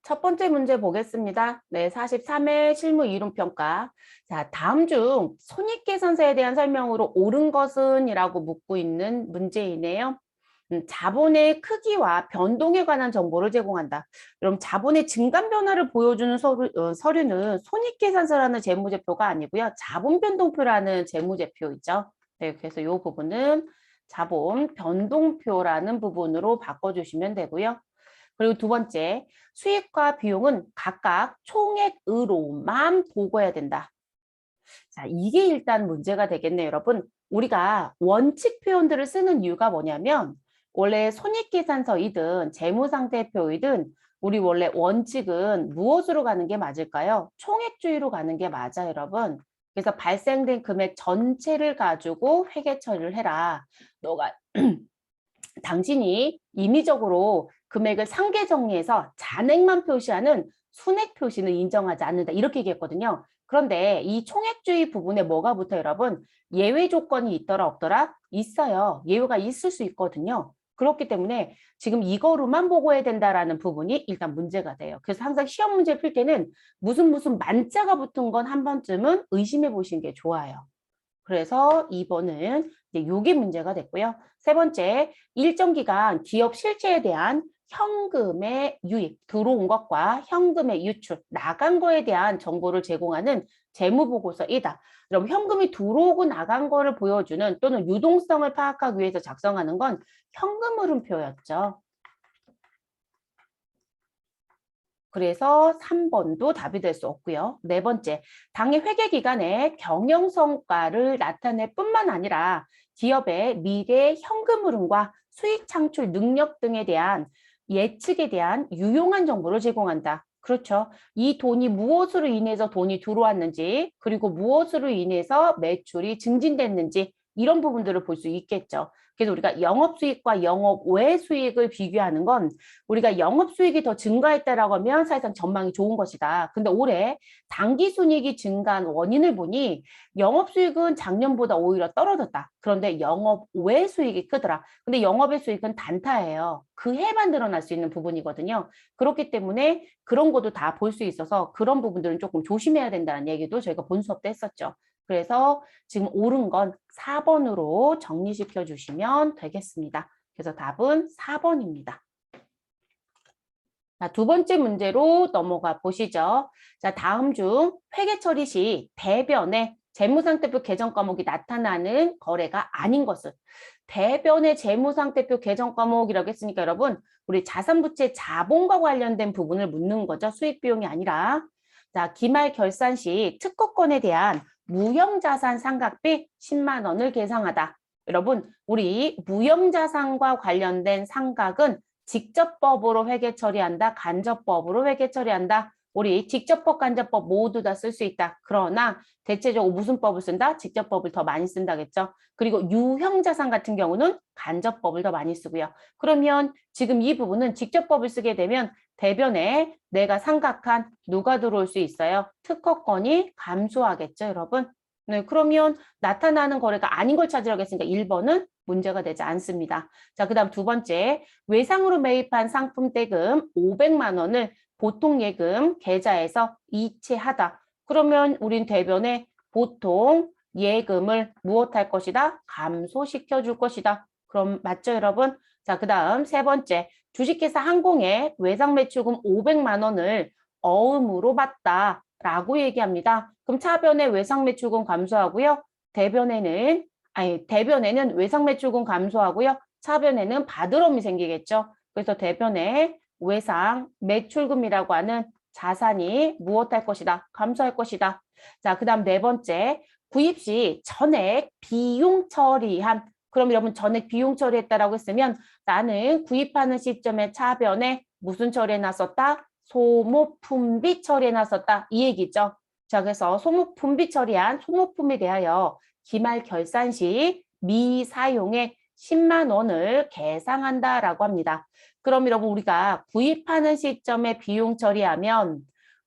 첫 번째 문제 보겠습니다. 네, 43회 실무 이론평가. 자, 다음 중 손익계산서에 대한 설명으로 옳은 것은? 이라고 묻고 있는 문제이네요. 자본의 크기와 변동에 관한 정보를 제공한다. 그럼 자본의 증감 변화를 보여주는 서류는 손익계산서라는 재무제표가 아니고요. 자본변동표라는 재무제표이죠. 네, 그래서 이 부분은 자본 변동표라는 부분으로 바꿔주시면 되고요. 그리고 두 번째, 수익과 비용은 각각 총액으로만 보고해야 된다. 자, 이게 일단 문제가 되겠네요, 여러분. 우리가 원칙 표현들을 쓰는 이유가 뭐냐면 원래 손익계산서이든 재무상태표이든 우리 원래 원칙은 무엇으로 가는 게 맞을까요? 총액주의로 가는 게 맞아요, 여러분. 그래서 발생된 금액 전체를 가지고 회계 처리를 해라. 너가 당신이 임의적으로 금액을 상계 정리해서 잔액만 표시하는 순액 표시는 인정하지 않는다. 이렇게 얘기했거든요. 그런데 이 총액주의 부분에 뭐가 붙어요, 여러분? 예외 조건이 있더라, 없더라? 있어요. 예외가 있을 수 있거든요. 그렇기 때문에 지금 이거로만 보고해야 된다라는 부분이 일단 문제가 돼요. 그래서 항상 시험 문제 풀 때는 무슨 만자가 붙은 건 한 번쯤은 의심해 보시는 게 좋아요. 그래서 2번은 이제 요게 문제가 됐고요. 세 번째, 일정 기간 기업 실체에 대한 현금의 유입, 들어온 것과 현금의 유출, 나간 거에 대한 정보를 제공하는 재무보고서이다. 그럼 현금이 들어오고 나간 거를 보여주는 또는 유동성을 파악하기 위해서 작성하는 건 현금 흐름표였죠. 그래서 3번도 답이 될 수 없고요. 네 번째, 당해 회계 기간에 경영 성과를 나타낼 뿐만 아니라 기업의 미래 현금 흐름과 수익 창출 능력 등에 대한 예측에 대한 유용한 정보를 제공한다. 그렇죠. 이 돈이 무엇으로 인해서 돈이 들어왔는지, 그리고 무엇으로 인해서 매출이 증진됐는지 이런 부분들을 볼 수 있겠죠. 그래서 우리가 영업수익과 영업외 수익을 비교하는 건 우리가 영업수익이 더 증가했다라고 하면 사실상 전망이 좋은 것이다. 근데 올해 당기순이익이 증가한 원인을 보니 영업수익은 작년보다 오히려 떨어졌다. 그런데 영업외 수익이 크더라. 근데 영업외 수익은 단타예요. 그 해만 늘어날 수 있는 부분이거든요. 그렇기 때문에 그런 것도 다 볼 수 있어서 그런 부분들은 조금 조심해야 된다는 얘기도 저희가 본 수업 때 했었죠. 그래서 지금 옳은 건 4번으로 정리시켜 주시면 되겠습니다. 그래서 답은 4번입니다. 자, 두 번째 문제로 넘어가 보시죠. 자, 다음 중 회계 처리 시 대변에 재무상태표 개정 과목이 나타나는 거래가 아닌 것은 대변의 재무상태표 개정 과목이라고 했으니까 여러분 우리 자산부채 자본과 관련된 부분을 묻는 거죠. 수익 비용이 아니라. 자, 기말 결산 시 특허권에 대한 무형자산 상각비 10만 원을 계상하다. 여러분 우리 무형자산과 관련된 상각은 직접법으로 회계 처리한다. 간접법으로 회계 처리한다. 우리 직접법, 간접법 모두 다 쓸 수 있다. 그러나 대체적으로 무슨 법을 쓴다? 직접법을 더 많이 쓴다겠죠. 그리고 유형자산 같은 경우는 간접법을 더 많이 쓰고요. 그러면 지금 이 부분은 직접법을 쓰게 되면 대변에 내가 상각한 누가 들어올 수 있어요? 특허권이 감소하겠죠, 여러분. 네, 그러면 나타나는 거래가 아닌 걸 찾으라고 했으니까 1번은 문제가 되지 않습니다. 자, 그 다음 두 번째, 외상으로 매입한 상품 대금 500만 원을 보통 예금 계좌에서 이체하다. 그러면 우린 대변에 보통 예금을 무엇할 것이다? 감소시켜 줄 것이다. 그럼 맞죠, 여러분? 자, 그 다음 세 번째, 주식회사 항공에 외상 매출금 500만 원을 어음으로 받다라고 얘기합니다. 그럼 차변에 외상 매출금 감소하고요. 대변에는 외상 매출금 감소하고요. 차변에는 받으러움이 생기겠죠. 그래서 대변에 외상 매출금이라고 하는 자산이 무엇할 것이다? 감소할 것이다. 자, 그 다음 네 번째, 구입 시 전액 비용 처리한. 그럼 여러분 전액 비용 처리했다라고 했으면 나는 구입하는 시점에 차변에 무슨 처리해 놨었다? 소모품비 처리해 놨었다. 이 얘기죠. 자, 그래서 소모품비 처리한 소모품에 대하여 기말 결산 시 미사용액 10만 원을 계상한다라고 합니다. 그럼 여러분 우리가 구입하는 시점에 비용 처리하면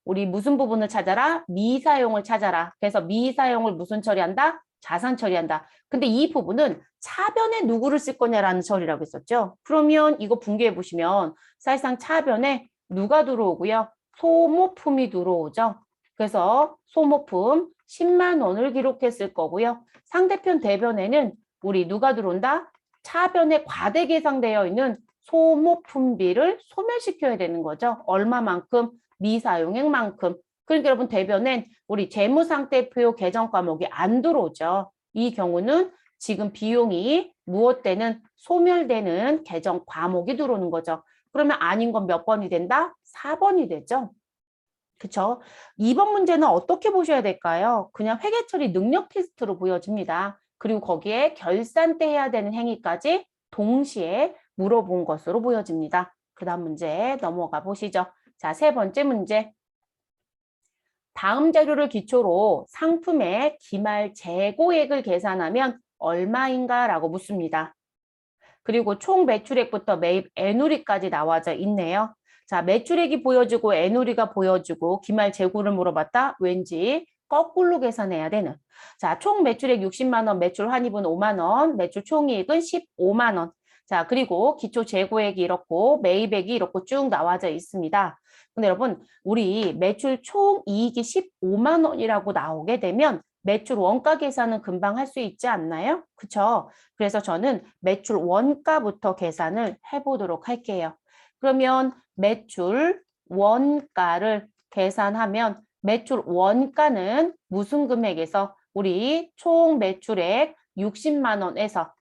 우리 무슨 부분을 찾아라? 미사용을 찾아라. 그래서 미사용을 무슨 처리한다? 자산 처리한다. 근데 이 부분은 차변에 누구를 쓸 거냐라는 처리라고 했었죠. 그러면 이거 분개해 보시면 사실상 차변에 누가 들어오고요? 소모품이 들어오죠. 그래서 소모품 10만 원을 기록했을 거고요. 상대편 대변에는 우리 누가 들어온다? 차변에 과대 계상되어 있는 소모품비를 소멸시켜야 되는 거죠. 얼마만큼? 미사용액만큼. 그러니까 여러분 대변엔 우리 재무상태표 계정 과목이 안 들어오죠. 이 경우는 지금 비용이 무엇되는 소멸되는 계정 과목이 들어오는 거죠. 그러면 아닌 건 몇 번이 된다? 4번이 되죠. 그쵸? 2번 문제는 어떻게 보셔야 될까요? 그냥 회계처리 능력 테스트로 보여집니다. 그리고 거기에 결산 때 해야 되는 행위까지 동시에 물어본 것으로 보여집니다. 그 다음 문제 넘어가 보시죠. 자, 세 번째 문제. 다음 자료를 기초로 상품의 기말 재고액을 계산하면 얼마인가 라고 묻습니다. 그리고 총 매출액부터 매입 애누리까지 나와져 있네요. 자, 매출액이 보여주고 애누리가 보여주고 기말 재고를 물어봤다. 왠지 거꾸로 계산해야 되는. 자, 총 매출액 60만 원, 매출 환입은 5만 원, 매출 총이익은 15만 원. 자, 그리고 기초 재고액이 이렇고 매입액이 이렇고 쭉 나와져 있습니다. 근데 여러분, 우리 매출 총이익이 15만 원이라고 나오게 되면 매출 원가 계산은 금방 할 수 있지 않나요? 그쵸? 그래서 저는 매출 원가부터 계산을 해보도록 할게요. 그러면 매출 원가를 계산하면 매출 원가는 무슨 금액에서 우리 총 매출액 60만 원에서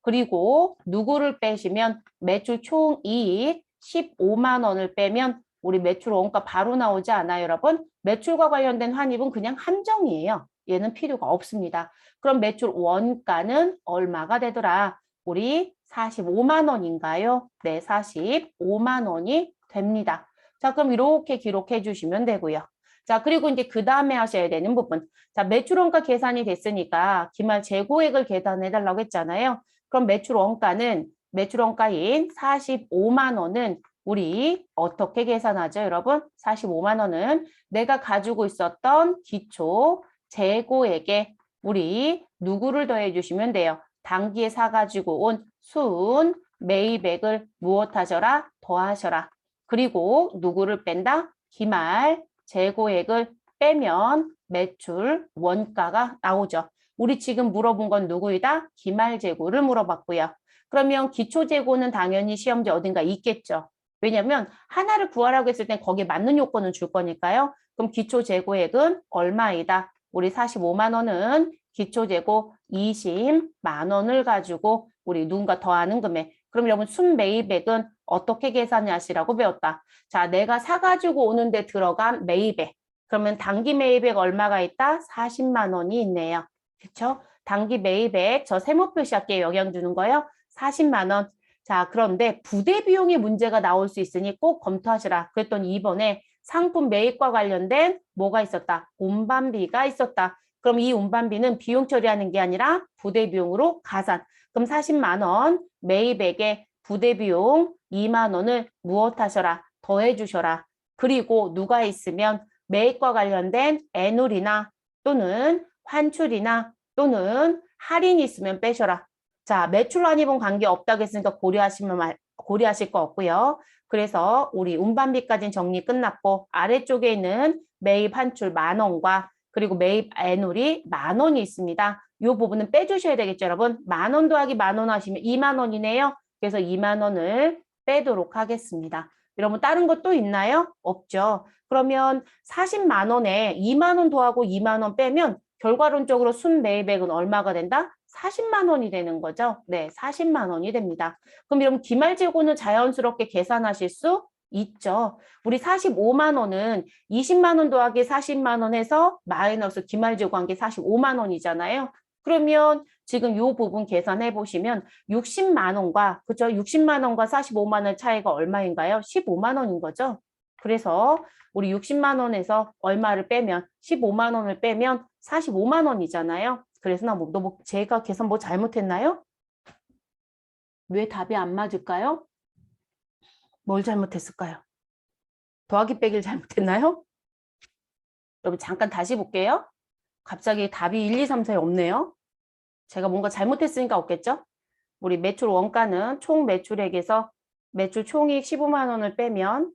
그리고 누구를 빼시면 매출 총이익 15만 원을 빼면 우리 매출 원가 바로 나오지 않아요, 여러분? 매출과 관련된 환입은 그냥 함정이에요. 얘는 필요가 없습니다. 그럼 매출 원가는 얼마가 되더라? 우리 45만 원인가요? 네, 45만 원이 됩니다. 자, 그럼 이렇게 기록해 주시면 되고요. 자, 그리고 이제 그 다음에 하셔야 되는 부분. 자, 매출 원가 계산이 됐으니까 기말 재고액을 계산해 달라고 했잖아요. 그럼 매출 원가는 매출 원가인 45만 원은 우리 어떻게 계산하죠, 여러분? 45만 원은 내가 가지고 있었던 기초 재고액에 우리 누구를 더해 주시면 돼요. 당기에 사가지고 온 순 매입액을 무엇 하셔라? 더하셔라. 그리고 누구를 뺀다? 기말 재고액을 빼면 매출 원가가 나오죠. 우리 지금 물어본 건 누구이다? 기말 재고를 물어봤고요. 그러면 기초 재고는 당연히 시험지 어딘가 있겠죠. 왜냐면 하나를 구하라고 했을 땐 거기에 맞는 요건은 줄 거니까요. 그럼 기초 재고액은 얼마이다? 우리 45만 원은 기초 재고 20만 원을 가지고 우리 누군가 더하는 금액. 그럼 여러분 순매입액은 어떻게 계산하시라고 배웠다. 자, 내가 사가지고 오는데 들어간 매입액. 그러면 단기 매입액 얼마가 있다? 40만 원이 있네요. 그렇죠? 단기 매입액 저 세모 표시할게 영향 주는 거요. 40만 원. 자, 그런데 부대 비용이 문제가 나올 수 있으니 꼭 검토하시라. 그랬더니 이번에 상품 매입과 관련된 뭐가 있었다? 운반비가 있었다. 그럼 이 운반비는 비용 처리하는 게 아니라 부대 비용으로 가산. 그럼 40만 원 매입액에 부대 비용 2만 원을 무엇 하셔라? 더해 주셔라. 그리고 누가 있으면 매입과 관련된 애놀이나 또는 환출이나 또는 할인이 있으면 빼셔라. 자, 매출 환입은 관계 없다고 했으니까 고려하실 거 없고요. 그래서 우리 운반비까지는 정리 끝났고 아래쪽에 있는 매입 환출 만 원과 그리고 매입 애놀이 만 원이 있습니다. 이 부분은 빼주셔야 되겠죠, 여러분. 만 원 더하기 만 원 하시면 2만 원이네요. 그래서 2만 원을 빼도록 하겠습니다. 여러분 다른 것도 있나요? 없죠. 그러면 40만 원에 2만 원 더하고 2만 원 빼면 결과론적으로 순매입액은 얼마가 된다? 40만 원이 되는 거죠. 네, 40만 원이 됩니다. 그럼 여러분 기말재고는 자연스럽게 계산하실 수 있죠. 우리 45만 원은 20만 원 더하기 40만 원 해서 마이너스 기말재고 한 게 45만 원이잖아요. 그러면 지금 이 부분 계산해 보시면 60만 원과 그죠? 60만 원과 45만 원 차이가 얼마인가요? 15만 원인 거죠. 그래서 우리 60만 원에서 얼마를 빼면 15만 원을 빼면 45만 원이잖아요. 그래서 제가 계산 뭐 잘못했나요? 왜 답이 안 맞을까요? 뭘 잘못했을까요? 더하기 빼기를 잘못했나요? 여러분 잠깐 다시 볼게요. 갑자기 답이 1, 2, 3, 4에 없네요. 제가 뭔가 잘못했으니까 없겠죠? 우리 매출 원가는 총 매출액에서 매출 총이익 15만 원을 빼면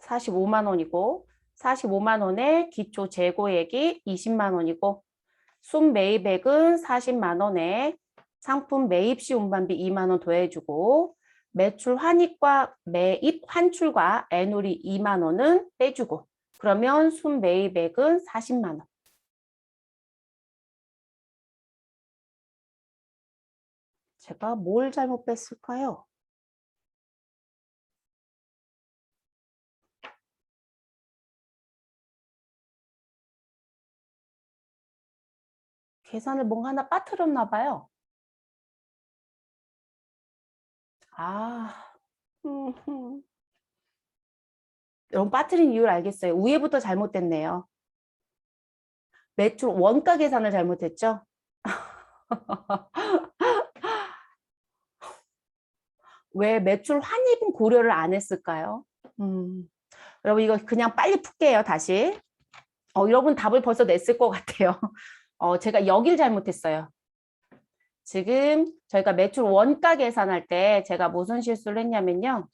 45만 원이고 45만 원에 기초 재고액이 20만 원이고 순매입액은 40만 원에 상품 매입 시 운반비 2만 원 더해주고 매출 환입과 매입 환출과 애누리 2만 원은 빼주고 그러면 순매입액은 40만 원. 제가 뭘 잘못 뺐을까요? 계산을 뭔가 하나 빠뜨렸나 봐요. 아, 여러분 빠뜨린 이유를 알겠어요. 위에부터 잘못됐네요. 매출 원가 계산을 잘못했죠? 왜 매출 환입은 고려를 안 했을까요? 여러분 이거 그냥 빨리 풀게요, 다시. 여러분 답을 벌써 냈을 것 같아요. 제가 여길 잘못했어요. 지금 저희가 매출 원가 계산할 때 제가 무슨 실수를 했냐면요.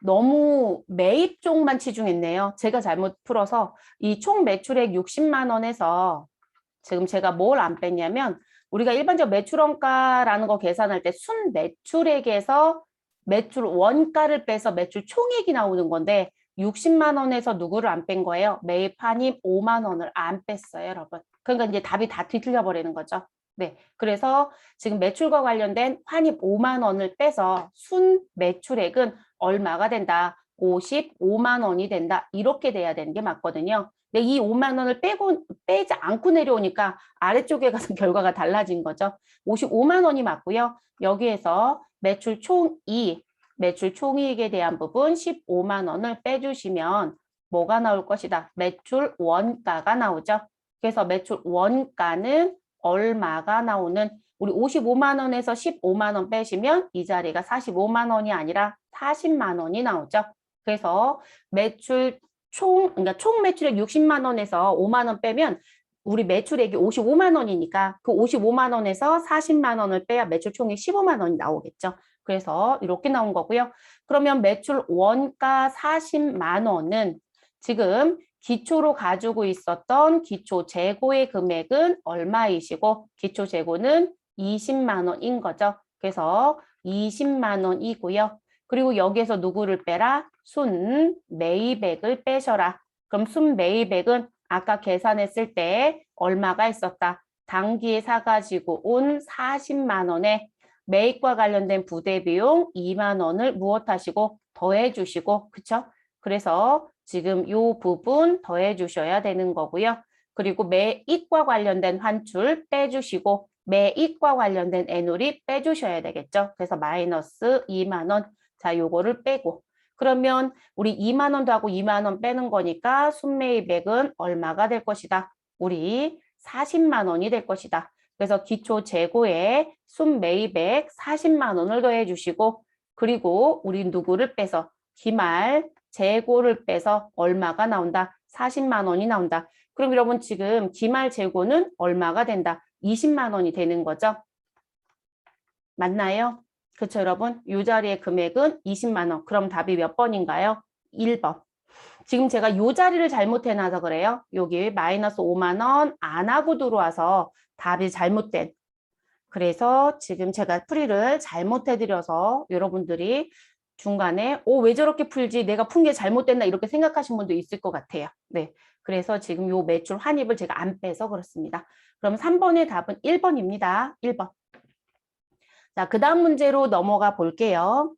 너무 매입 쪽만 치중했네요. 제가 잘못 풀어서 이 총 매출액 60만 원에서 지금 제가 뭘 안 뺐냐면 우리가 일반적 매출 원가라는 거 계산할 때 순 매출액에서 매출 원가를 빼서 매출 총액이 나오는 건데 60만 원에서 누구를 안 뺀 거예요? 매입 환입 5만 원을 안 뺐어요, 여러분. 그러니까 이제 답이 다 뒤틀려 버리는 거죠. 네. 그래서 지금 매출과 관련된 환입 5만 원을 빼서 순 매출액은 얼마가 된다? 55만 원이 된다. 이렇게 돼야 되는 게 맞거든요. 근데 이 5만 원을 빼지 않고 내려오니까 아래쪽에 가서 결과가 달라진 거죠. 55만 원이 맞고요. 여기에서 매출 총이익, 매출 총이익에 대한 부분 15만 원을 빼주시면 뭐가 나올 것이다? 매출 원가가 나오죠. 그래서 매출 원가는 얼마가 나오는 우리 55만 원에서 15만 원 빼시면 이 자리가 45만 원이 아니라 40만 원이 나오죠. 그래서 매출 그러니까 총 매출액 60만 원에서 5만 원 빼면 우리 매출액이 55만 원이니까 그 55만 원에서 40만 원을 빼야 매출 총액 15만 원이 나오겠죠. 그래서 이렇게 나온 거고요. 그러면 매출 원가 40만 원은 지금 기초로 가지고 있었던 기초 재고의 금액은 얼마이시고 기초 재고는 20만 원인 거죠. 그래서 20만 원이고요. 그리고 여기에서 누구를 빼라? 순 매입액을 빼셔라. 그럼 순 매입액은 아까 계산했을 때 얼마가 있었다? 당기에 사가지고 온 40만 원에 매입과 관련된 부대 비용 2만 원을 무엇하시고 더해 주시고 그쵸? 그래서 지금 이 부분 더해 주셔야 되는 거고요. 그리고 매입과 관련된 환출 빼주시고 매입과 관련된 애누리 빼주셔야 되겠죠. 그래서 마이너스 2만 원. 자, 요거를 빼고 그러면 우리 2만 원 더하고 2만 원 빼는 거니까 순매입액은 얼마가 될 것이다. 우리 40만 원이 될 것이다. 그래서 기초 재고에 순매입액 40만 원을 더해 주시고 그리고 우리 누구를 빼서 기말 재고를 빼서 얼마가 나온다? 40만 원이 나온다. 그럼 여러분 지금 기말 재고는 얼마가 된다? 20만 원이 되는 거죠. 맞나요? 그렇죠, 여러분? 이 자리의 금액은 20만 원. 그럼 답이 몇 번인가요? 1번. 지금 제가 이 자리를 잘못해놔서 그래요. 여기 마이너스 5만 원 안 하고 들어와서 답이 잘못된. 그래서 지금 제가 풀이를 잘못해드려서 여러분들이 중간에 왜 저렇게 풀지? 내가 푼 게 잘못됐나? 이렇게 생각하신 분도 있을 것 같아요. 네. 그래서 지금 요 매출 환입을 제가 안 빼서 그렇습니다. 그럼 3번의 답은 1번입니다. 1번. 자, 그 다음 문제로 넘어가 볼게요.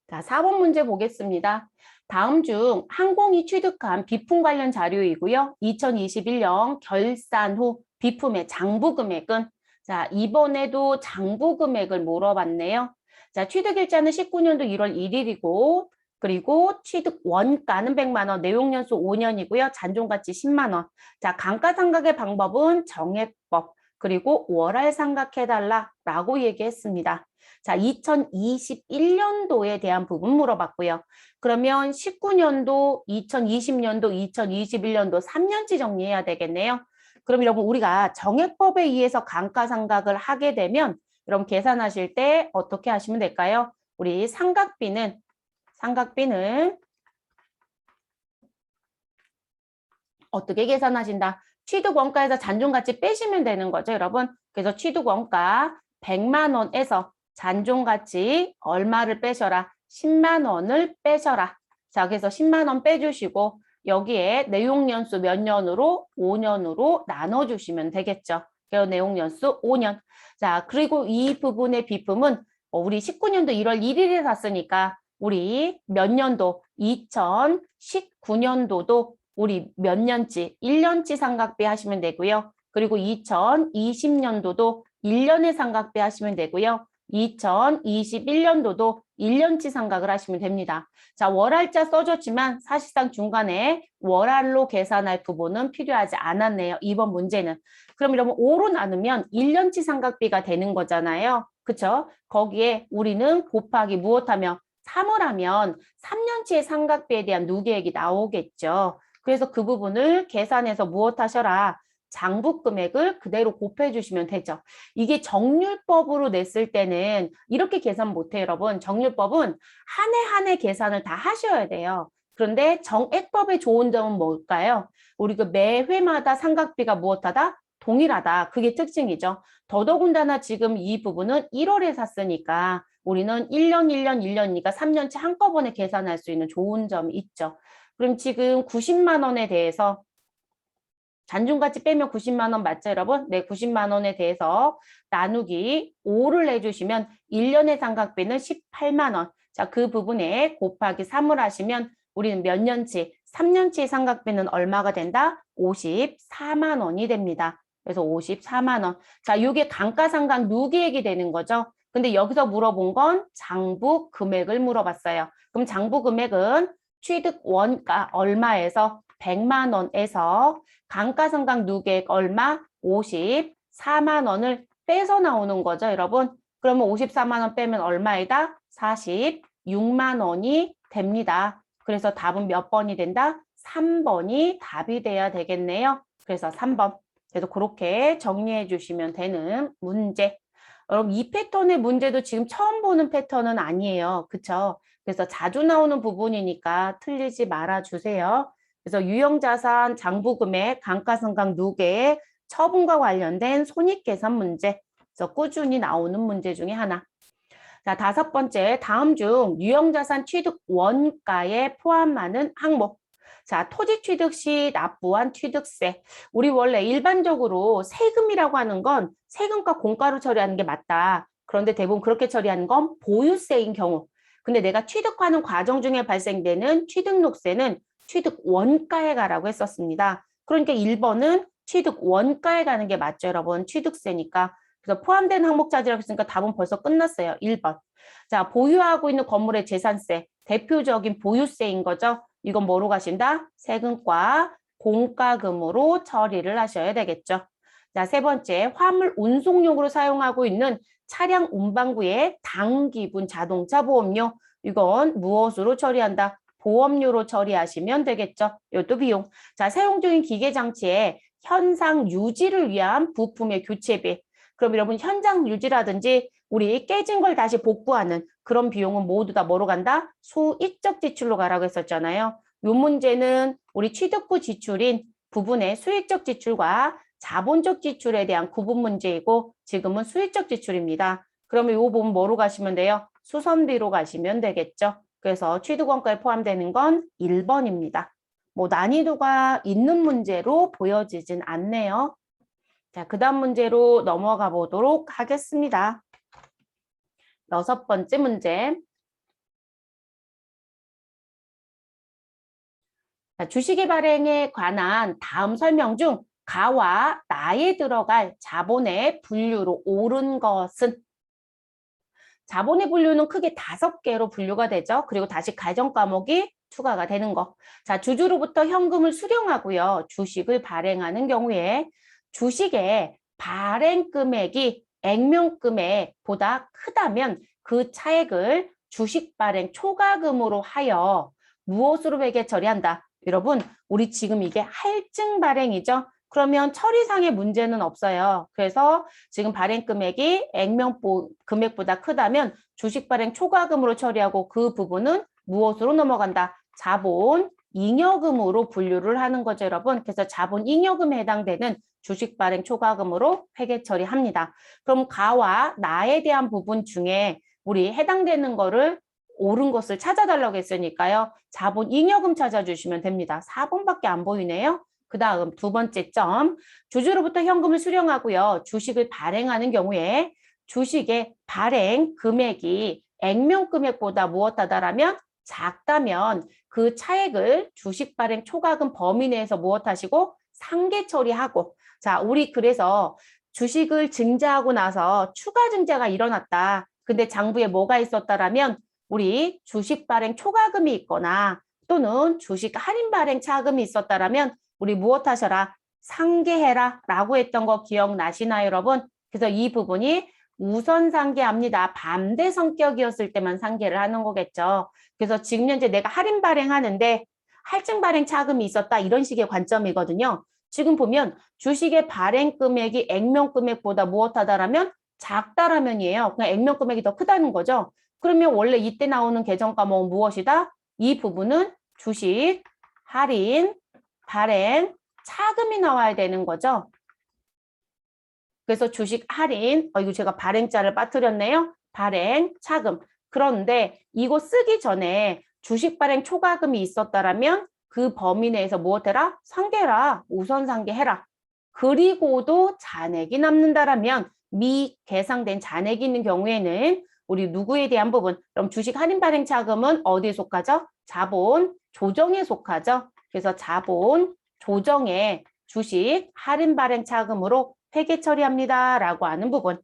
자, 4번 문제 보겠습니다. 다음 중 항공이 취득한 비품 관련 자료이고요. 2021년 결산 후 비품의 장부 금액은 자, 이번에도 장부 금액을 물어봤네요. 자, 취득일자는 19년도 1월 1일이고 그리고 취득 원가는 100만 원, 내용연수 5년이고요. 잔존가치 10만 원. 자, 감가상각의 방법은 정액법 그리고 월할 상각해달라라고 얘기했습니다. 자, 2021년도에 대한 부분 물어봤고요. 그러면 19년도, 2020년도, 2021년도 3년치 정리해야 되겠네요. 그럼 여러분 우리가 정액법에 의해서 감가상각을 하게 되면 여러분 계산하실 때 어떻게 하시면 될까요? 우리 삼각비는 어떻게 계산하신다? 취득원가에서 잔존가치 빼시면 되는 거죠, 여러분. 그래서 취득원가 100만 원에서 잔존가치 얼마를 빼셔라? 10만 원을 빼셔라. 자, 그래서 10만 원 빼주시고 여기에 내용연수 몇 년으로? 5년으로 나눠주시면 되겠죠. 그래서 내용연수 5년. 자, 그리고 이 부분의 비품은 우리 19년도 1월 1일에 샀으니까 우리 몇 년도? 2019년도도 우리 몇 년치? 1년치 삼각비 하시면 되고요. 그리고 2020년도도 1년의 삼각비 하시면 되고요. 2021년도도 1년치 삼각을 하시면 됩니다. 자, 월할자 써줬지만 사실상 중간에 월할로 계산할 부분은 필요하지 않았네요. 이번 문제는. 그럼 이러면 5로 나누면 1년치 삼각비가 되는 거잖아요. 그쵸? 거기에 우리는 곱하기 무엇하면 3을 하면 3년치의 삼각비에 대한 누계액이 나오겠죠. 그래서 그 부분을 계산해서 무엇하셔라? 장부 금액을 그대로 곱해 주시면 되죠. 이게 정률법으로 냈을 때는 이렇게 계산 못해요, 여러분. 정률법은 한 해 한 해 계산을 다 하셔야 돼요. 그런데 정액법의 좋은 점은 뭘까요? 우리 그 매 회마다 삼각비가 무엇하다? 동일하다. 그게 특징이죠. 더더군다나 지금 이 부분은 1월에 샀으니까 우리는 1년, 1년, 1년이니까 3년치 한꺼번에 계산할 수 있는 좋은 점이 있죠. 그럼 지금 90만 원에 대해서 잔존가치 빼면 90만 원 맞죠, 여러분? 네, 90만 원에 대해서 나누기 5를 해주시면 1년의 삼각비는 18만 원. 자, 그 부분에 곱하기 3을 하시면 우리는 몇 년치? 3년치 삼각비는 얼마가 된다? 54만 원이 됩니다. 그래서 54만 원. 자, 이게 감가상각 누계액이 되는 거죠. 근데 여기서 물어본 건 장부 금액을 물어봤어요. 그럼 장부 금액은 취득 원가 얼마에서 100만 원에서 감가상각 누계액 얼마? 54만 원을 빼서 나오는 거죠, 여러분. 그러면 54만 원 빼면 얼마이다? 46만 원이 됩니다. 그래서 답은 몇 번이 된다? 3번이 답이 돼야 되겠네요. 그래서 3번. 그래서 그렇게 정리해 주시면 되는 문제. 여러분 이 패턴의 문제도 지금 처음 보는 패턴은 아니에요. 그쵸? 그래서 자주 나오는 부분이니까 틀리지 말아 주세요. 그래서 유형자산, 장부금액, 감가상각 누계의 처분과 관련된 손익계산 문제. 그래서 꾸준히 나오는 문제 중에 하나. 자, 5번째, 다음 중 유형자산 취득 원가에 포함하는 항목. 자, 토지 취득 시 납부한 취득세. 우리 원래 일반적으로 세금이라고 하는 건 세금과 공가로 처리하는 게 맞다. 그런데 대부분 그렇게 처리하는 건 보유세인 경우. 근데 내가 취득하는 과정 중에 발생되는 취득록세는 취득 원가에 가라고 했었습니다. 그러니까 1번은 취득 원가에 가는 게 맞죠, 여러분. 취득세니까. 그래서 포함된 항목자지라고 했으니까 답은 벌써 끝났어요. 1번. 자, 보유하고 있는 건물의 재산세. 대표적인 보유세인 거죠. 이건 뭐로 가신다? 세금과 공과금으로 처리를 하셔야 되겠죠. 자, 세 번째, 화물 운송용으로 사용하고 있는 차량 운반구의 당기분 자동차 보험료. 이건 무엇으로 처리한다? 보험료로 처리하시면 되겠죠. 이것도 비용. 자, 사용 중인 기계장치의 현상 유지를 위한 부품의 교체비. 그럼 여러분 현장 유지라든지 우리 깨진 걸 다시 복구하는 그런 비용은 모두 다 뭐로 간다? 수익적 지출로 가라고 했었잖아요. 이 문제는 우리 취득 후 지출인 부분의 수익적 지출과 자본적 지출에 대한 구분 문제이고 지금은 수익적 지출입니다. 그러면 이 부분 뭐로 가시면 돼요? 수선비로 가시면 되겠죠. 그래서 취득원가에 포함되는 건 1번입니다. 뭐 난이도가 있는 문제로 보여지진 않네요. 자, 그 다음 문제로 넘어가 보도록 하겠습니다. 6번째 문제. 자, 주식의 발행에 관한 다음 설명 중 가와 나에 들어갈 자본의 분류로 옳은 것은? 자본의 분류는 크게 5개로 분류가 되죠. 그리고 다시 가정 과목이 추가가 되는 거. 자, 주주로부터 현금을 수령하고요. 주식을 발행하는 경우에 주식의 발행 금액이 액면 금액보다 크다면 그 차액을 주식 발행 초과금으로 하여 무엇으로 회계 처리한다? 여러분, 우리 지금 이게 할증 발행이죠. 그러면 처리상의 문제는 없어요. 그래서 지금 발행 금액이 액면 금액보다 크다면 주식 발행 초과금으로 처리하고 그 부분은 무엇으로 넘어간다? 자본 잉여금으로 분류를 하는 거죠, 여러분. 그래서 자본 잉여금에 해당되는 주식 발행 초과금으로 회계 처리합니다. 그럼 가와 나에 대한 부분 중에 우리 해당되는 거를 옳은 것을 찾아달라고 했으니까요. 자본 잉여금 찾아주시면 됩니다. 4번밖에 안 보이네요. 그 다음 두 번째 점, 주주로부터 현금을 수령하고요. 주식을 발행하는 경우에 주식의 발행 금액이 액면 금액보다 무엇하다라면 작다면 그 차액을 주식 발행 초과금 범위 내에서 무엇하시고 상계 처리하고 자, 우리 그래서 주식을 증자하고 나서 추가 증자가 일어났다. 근데 장부에 뭐가 있었다라면 우리 주식 발행 초과금이 있거나 또는 주식 할인 발행 차금이 있었다라면 우리 무엇 하셔라? 상계해라 라고 했던 거 기억나시나요, 여러분? 그래서 이 부분이 우선 상계합니다. 반대 성격이었을 때만 상계를 하는 거겠죠. 그래서 지금 현재 내가 할인 발행하는데 할증 발행 차금이 있었다 이런 식의 관점이거든요. 지금 보면 주식의 발행 금액이 액면 금액보다 무엇하다라면 작다라면이에요. 그냥 액면 금액이 더 크다는 거죠. 그러면 원래 이때 나오는 계정 과목은 무엇이다? 이 부분은 주식, 할인, 발행, 차금이 나와야 되는 거죠. 그래서 주식 할인, 이거 제가 발행자를 빠뜨렸네요. 발행, 차금. 그런데 이거 쓰기 전에 주식 발행 초과금이 있었다라면 그 범위 내에서 무엇해라? 상계라. 우선 상계해라. 그리고도 잔액이 남는다라면 미계상된 잔액이 있는 경우에는 우리 누구에 대한 부분, 그럼 주식 할인 발행 차금은 어디에 속하죠? 자본 조정에 속하죠. 그래서 자본 조정에 주식 할인 발행 차금으로 회계 처리합니다. 라고 하는 부분.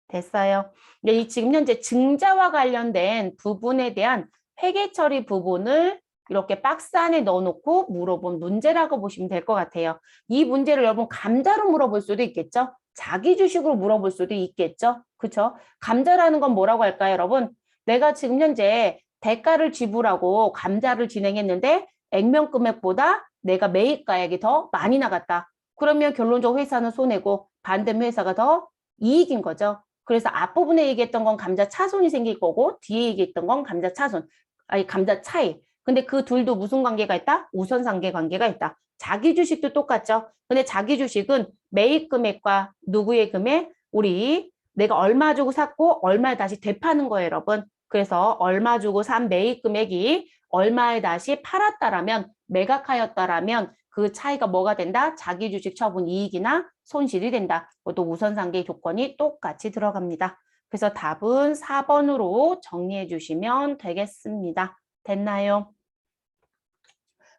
됐어요. 이 지금 현재 증자와 관련된 부분에 대한 회계 처리 부분을 이렇게 박스 안에 넣어놓고 물어본 문제라고 보시면 될 것 같아요. 이 문제를 여러분 감자로 물어볼 수도 있겠죠? 자기 주식으로 물어볼 수도 있겠죠? 그렇죠? 감자라는 건 뭐라고 할까요, 여러분? 내가 지금 현재 대가를 지불하고 감자를 진행했는데 액면 금액보다 내가 매입가액이 더 많이 나갔다. 그러면 결론적으로 회사는 손해고 반대면 회사가 더 이익인 거죠. 그래서 앞부분에 얘기했던 건 감자 차손이 생길 거고 뒤에 얘기했던 건 감자 차손, 아니 감자 차익. 근데 그 둘도 무슨 관계가 있다? 우선상계 관계가 있다. 자기 주식도 똑같죠. 근데 자기 주식은 매입 금액과 누구의 금액? 우리 내가 얼마 주고 샀고 얼마에 다시 되파는 거예요, 여러분. 그래서 얼마 주고 산 매입 금액이 얼마에 다시 팔았다라면 매각하였다라면 그 차이가 뭐가 된다? 자기 주식 처분 이익이나 손실이 된다. 또 우선상계 조건이 똑같이 들어갑니다. 그래서 답은 4번으로 정리해 주시면 되겠습니다. 됐나요?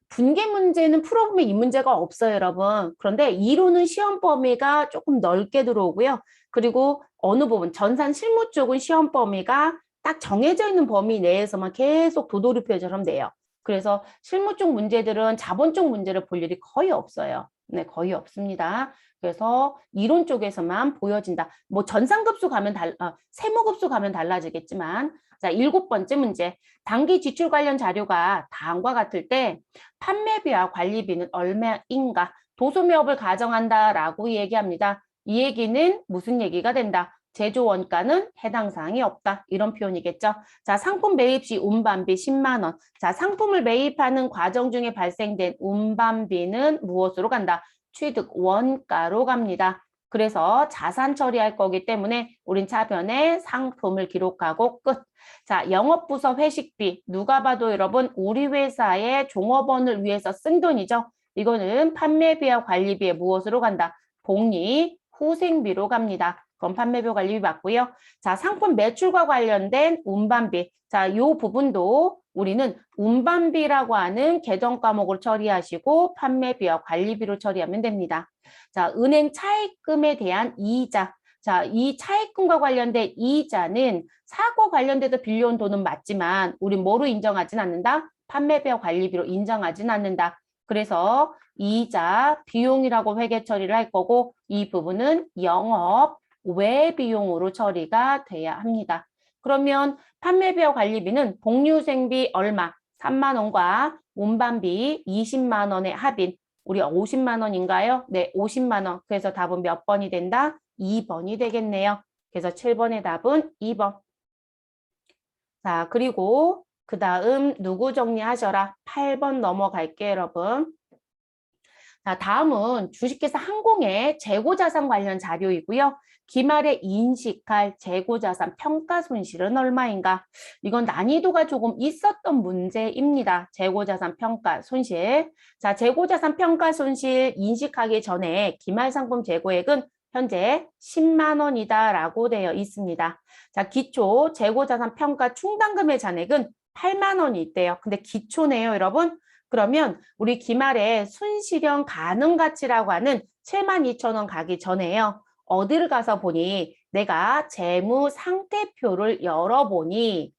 분계 문제는 풀어보면 이 문제가 없어요, 여러분. 그런데 이론은 시험 범위가 조금 넓게 들어오고요. 그리고 어느 부분, 전산 실무 쪽은 시험 범위가 딱 정해져 있는 범위 내에서만 계속 도돌이표처럼 돼요. 그래서 실무 쪽 문제들은 자본 쪽 문제를 볼 일이 거의 없어요. 네, 거의 없습니다. 그래서 이론 쪽에서만 보여진다. 뭐 전산급수 가면 세무급수 가면 달라지겠지만 자, 7번째 문제. 단기 지출 관련 자료가 다음과 같을 때 판매비와 관리비는 얼마인가? 도소매업을 가정한다라고 얘기합니다. 이 얘기는 무슨 얘기가 된다? 제조 원가는 해당 사항이 없다. 이런 표현이겠죠. 자, 상품 매입 시 운반비 10만 원. 자, 상품을 매입하는 과정 중에 발생된 운반비는 무엇으로 간다? 취득 원가로 갑니다. 그래서 자산 처리할 거기 때문에 우린 차변에 상품을 기록하고 끝. 자, 영업부서 회식비. 누가 봐도 여러분 우리 회사의 종업원을 위해서 쓴 돈이죠. 이거는 판매비와 관리비에 무엇으로 간다? 복리, 후생비로 갑니다. 그럼 판매비 관리비 맞고요. 자, 상품 매출과 관련된 운반비. 자, 요 부분도 우리는 운반비라고 하는 계정 과목으로 처리하시고 판매비와 관리비로 처리하면 됩니다. 자, 은행 차입금에 대한 이자. 자, 이 차입금과 관련된 이자는 사고 관련돼서 빌려온 돈은 맞지만 우린 뭐로 인정하진 않는다? 판매비와 관리비로 인정하진 않는다. 그래서 이자, 비용이라고 회계 처리를 할 거고 이 부분은 영업 외 비용으로 처리가 돼야 합니다. 그러면 판매비와 관리비는 복류생비 얼마? 3만 원과 운반비 20만 원의 합인 우리 50만 원인가요? 네, 50만 원. 그래서 답은 몇 번이 된다? 2번이 되겠네요. 그래서 7번의 답은 2번. 자, 그리고 그 다음 누구 정리하셔라. 8번 넘어갈게요, 여러분. 자, 다음은 주식회사 항공의 재고자산 관련 자료이고요. 기말에 인식할 재고자산 평가 손실은 얼마인가? 이건 난이도가 조금 있었던 문제입니다. 재고자산 평가 손실. 자, 재고자산 평가 손실 인식하기 전에 기말상품 재고액은 현재 10만 원이다라고 되어 있습니다. 자, 기초 재고자산 평가 충당금의 잔액은 8만 원이 있대요. 근데 기초네요, 여러분. 그러면 우리 기말에 순실현 가능 가치라고 하는 72,000원 가기 전에요. 어디를 가서 보니 내가 재무 상태표를 열어보니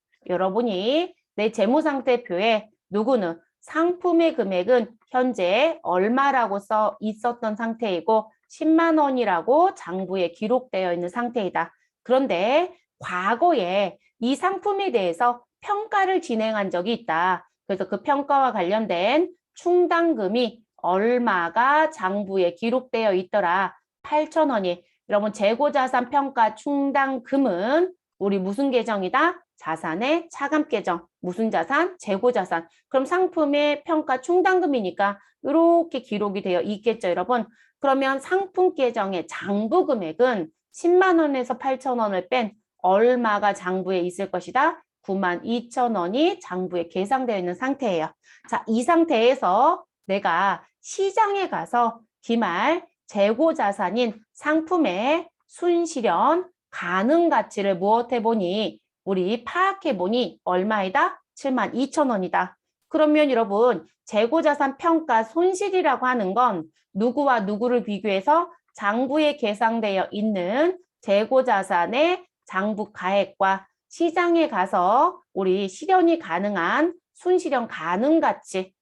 내 재무 상태표에 누구는 상품의 금액은 현재 얼마라고 써 있었던 상태이고 10만 원이라고 장부에 기록되어 있는 상태이다. 그런데 과거에 이 상품에 대해서 평가를 진행한 적이 있다. 그래서 그 평가와 관련된 충당금이 얼마가 장부에 기록되어 있더라. 8,000원이. 여러분 재고자산 평가 충당금은 우리 무슨 계정이다? 자산의 차감 계정. 무슨 자산? 재고자산. 그럼 상품의 평가 충당금이니까 이렇게 기록이 되어 있겠죠, 여러분. 그러면 상품 계정의 장부 금액은 10만 원에서 8,000원을 뺀 얼마가 장부에 있을 것이다? 92,000원이 장부에 계상되어 있는 상태예요. 자, 이 상태에서 내가 시장에 가서 기말 재고자산인 상품의 순실현 가능 가치를 무엇해보니 우리 파악해보니 얼마이다? 72,000원이다. 그러면 여러분 재고자산 평가 손실이라고 하는 건 누구와 누구를 비교해서 장부에 계상되어 있는 재고자산의 장부 가액과 시장에 가서 우리 실현이 가능한 순실현 가능 가치